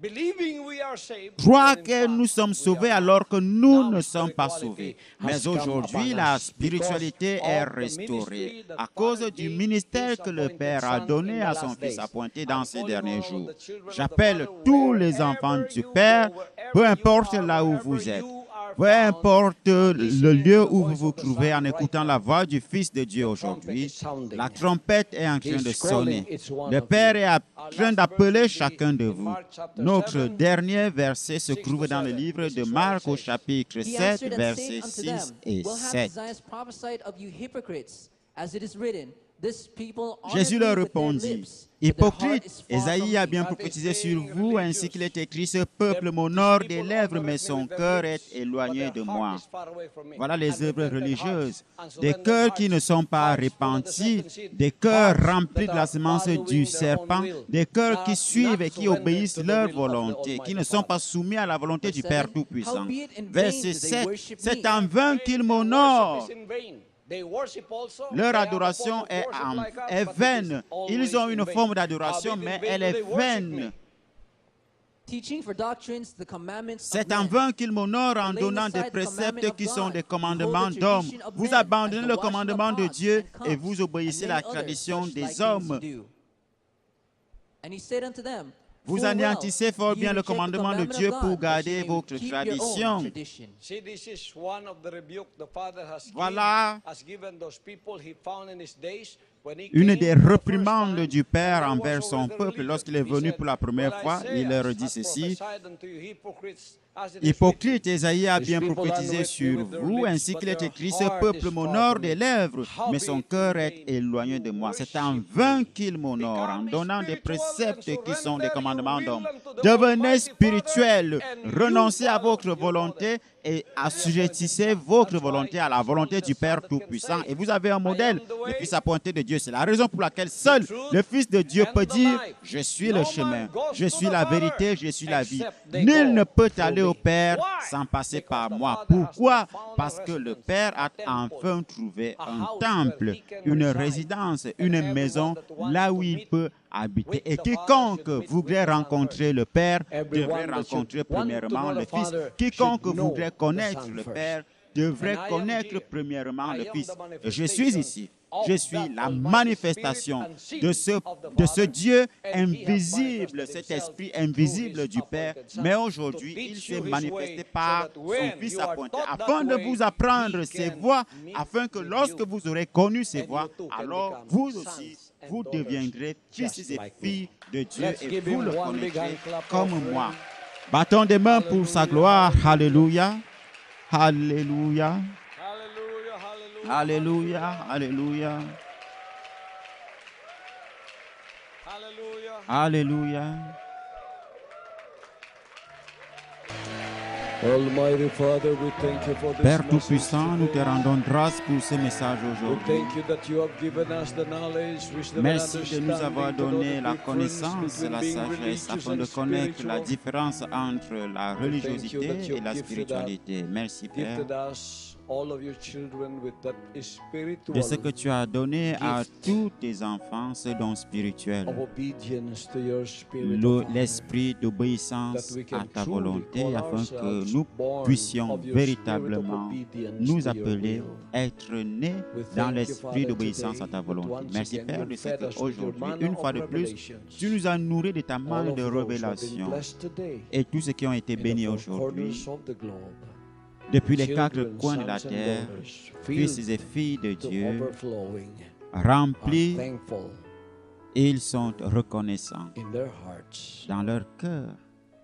Believing we are saved, Croire when in que nous fact sommes we sauvés are not. alors que nous Now ne sommes pas spirituality sauvés. has Mais come aujourd'hui, upon la us spiritualité because est of the restaurée ministry that à cause Father du gave ministère his que le appointed Père a Son donné in à the son last Fils days. appointé dans I'm ces calling derniers all jours. the children of the J'appelle Father, tous les enfants wherever du you Père, go, peu wherever you importe are, là où wherever vous êtes, you are peu found, importe le listening lieu to the où vous voice vous of the trouvez en Son right écoutant la now. voix du Fils de Dieu The trumpet aujourd'hui, is sounding. la trompette est en train He's de calling sonner. each one Le of Père you. est en Our train last d'appeler verse will be chacun de in vous. Mark chapter Notre 7, dernier verset se 6 trouve to dans le 7. livre This de is what it Marc au says. chapitre He 7, answered and versets said unto 6 them, et Well hath 7. Isaiah prophesied of you hypocrites, as it is written, This people honor Jésus me leur with their répondit, lips, but their heart hypocrite, is far from Ésaïe a me. bien That is prophétisé sur being vous, ainsi qu'il est écrit, ce peuple m'honore des lèvres, mais son cœur est éloigné de moi. Voilà les œuvres religieuses, des cœurs qui ne sont pas repentis, des cœurs remplis de la semence du serpent, des cœurs qui suivent et qui obéissent leur volonté, qui ne sont pas soumis à la volonté du Père Tout-Puissant. Verset 7, c'est en vain qu'ils m'honorent. Leur adoration est vaine. Ils ont une forme d'adoration, mais elle est vaine. C'est en vain qu'ils m'honorent en donnant des préceptes qui sont des commandements d'hommes. Vous abandonnez le commandement de Dieu et vous obéissez la tradition des hommes. Vous anéantissez fort bien le commandement de Dieu pour garder votre tradition. Voilà une des réprimandes du Père envers son peuple lorsqu'il est venu pour la première fois. Il leur dit ceci. Hypocrite, Ésaïe a bien prophétisé sur vous, ainsi qu'il est écrit, ce peuple m'honore des lèvres, mais son cœur est éloigné de moi. C'est en vain qu'il m'honore, en donnant des préceptes qui sont des commandements d'hommes. Devenez spirituel, renoncez à votre volonté et assujettissez votre volonté à la volonté du Père Tout-Puissant. Et vous avez un modèle, le Fils appointé de Dieu. C'est la raison pour laquelle seul le Fils de Dieu peut dire, je suis le chemin, je suis la vérité, je suis la vie. Nul ne peut aller au Père sans passer par moi. Pourquoi? Parce que le Père a enfin trouvé un temple, une résidence, une maison, là où il peut habiter. Et quiconque voudrait rencontrer le Père devrait rencontrer premièrement le Fils. Quiconque voudrait connaître le Père devrait connaître premièrement le Fils. Et je suis ici. Je suis la manifestation de ce Dieu invisible, cet esprit invisible du Père. Mais aujourd'hui, il s'est manifesté par son Fils appointé afin de vous apprendre ses voies, afin que lorsque vous aurez connu ses voies, alors vous aussi, vous deviendrez fils et filles de Dieu et vous le connaîtrez comme moi. Battons des mains pour sa gloire. Alléluia. Alléluia. Alléluia, alléluia. Alléluia. Almighty Father, we thank you for this Père message Tout-Puissant, nous te today. rendons grâce pour ce message We aujourd'hui. thank you that you have given us the knowledge, wisdom, and Merci de nous understanding avoir to know donné the la difference connaissance, between la being sagesse, religious afin de and connaître la spiritual. différence entre la We thank you religiosité that you et la gifted spiritualité. Merci Père. Gifted us all of your children with that spiritual de ce que tu as donné à tous tes enfants, ce don spirituel, of obedience to your spirit, O Father, l'esprit d'obéissance that we à can ta truly volonté, call afin que ourselves nous born puissions of your véritablement spirit of obedience nous to your appeler, will. être nés We dans thank you, l'esprit Father, d'obéissance à today ta that volonté. once Merci again Père you de ce fed us with your qu'aujourd'hui, manna une fois of de plus, revelations. tu nous as nourris de ta All main of de those who have been révélation. blessed today Et tous ceux qui ont été in the bénis four aujourd'hui, corners of the globe, depuis les quatre children, coins de la sons and terre, daughters, fils filled et filles de to Dieu, overflowing, are remplis, thankful et ils sont reconnaissants in their hearts, dans leur cœur,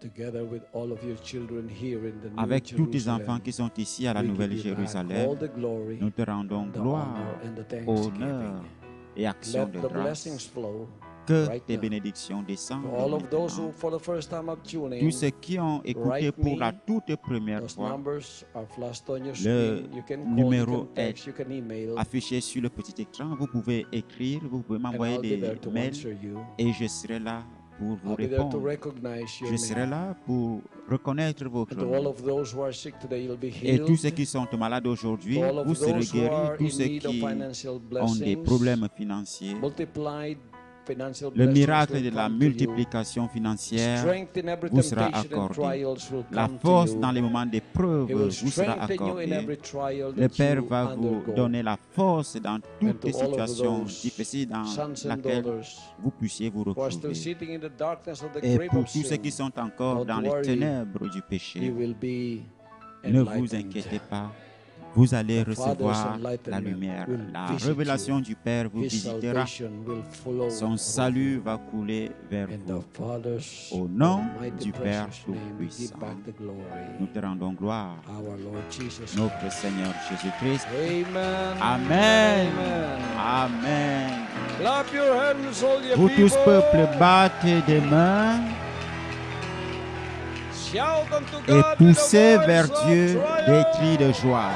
together with all of your children here in the New avec tous tes Jerusalem. enfants qui sont ici à la We Nouvelle give you back Jérusalem. all the glory, Nous te rendons the gloire, honor, and the honneur thanksgiving. et action Let de the blessings grâce. flow Que right tes now. bénédictions descendent To all of those who, maintenant. for the first time, have tuned in, Tous ceux qui ont écouté write pour me. la toute première those fois, numbers are flashed on your le screen. You can call, numéro you can text, you can email, affiché sur le petit écran, vous pouvez écrire, vous pouvez and m'envoyer I'll be des there to mails answer you. et je serai là pour vous I'll be there to répondre. recognize your Je serai name. là pour reconnaître votre And to all nom. of those who are sick today, you'll be Et tous ceux healed. qui sont malades aujourd'hui, To all of vous serez those who guéris. are Tous in ceux need of qui financial ont des blessings, problèmes financiers, multiplied financial le blessings miracle will de la come to you. multiplication financière Strength in every vous sera temptation and accordé. trials will La come to force you. dans les moments d'épreuve He will vous sera strengthen you in accordée. every trial Le that Père you va vous undergo. donner la force dans And toutes to les all of situations those difficiles dans sons and lesquelles daughters vous puissiez vous who are still retrouver. sitting in the darkness of the Et grave pour of tous ceux qui sin, sont encore don't dans les worry, ténèbres du you péché, will be ne vous enlightened. inquiétez pas. Vous allez The recevoir Father's la enlightenment lumière. will La visit révélation you. du Père vous His visitera. salvation will flow Son over salut you. va couler vers In vous. the Father's Au nom almighty du Père precious name, we give Tout-Puissant, back the glory. nous te rendons gloire. Our Lord Jesus. Notre Seigneur Jésus-Christ. Amen. Amen. Amen. Amen. Clap your hands, all ye Vous tous, people. peuple, battez des mains Shout unto et God with a poussez voice vers of Dieu des triumph. cris de joie.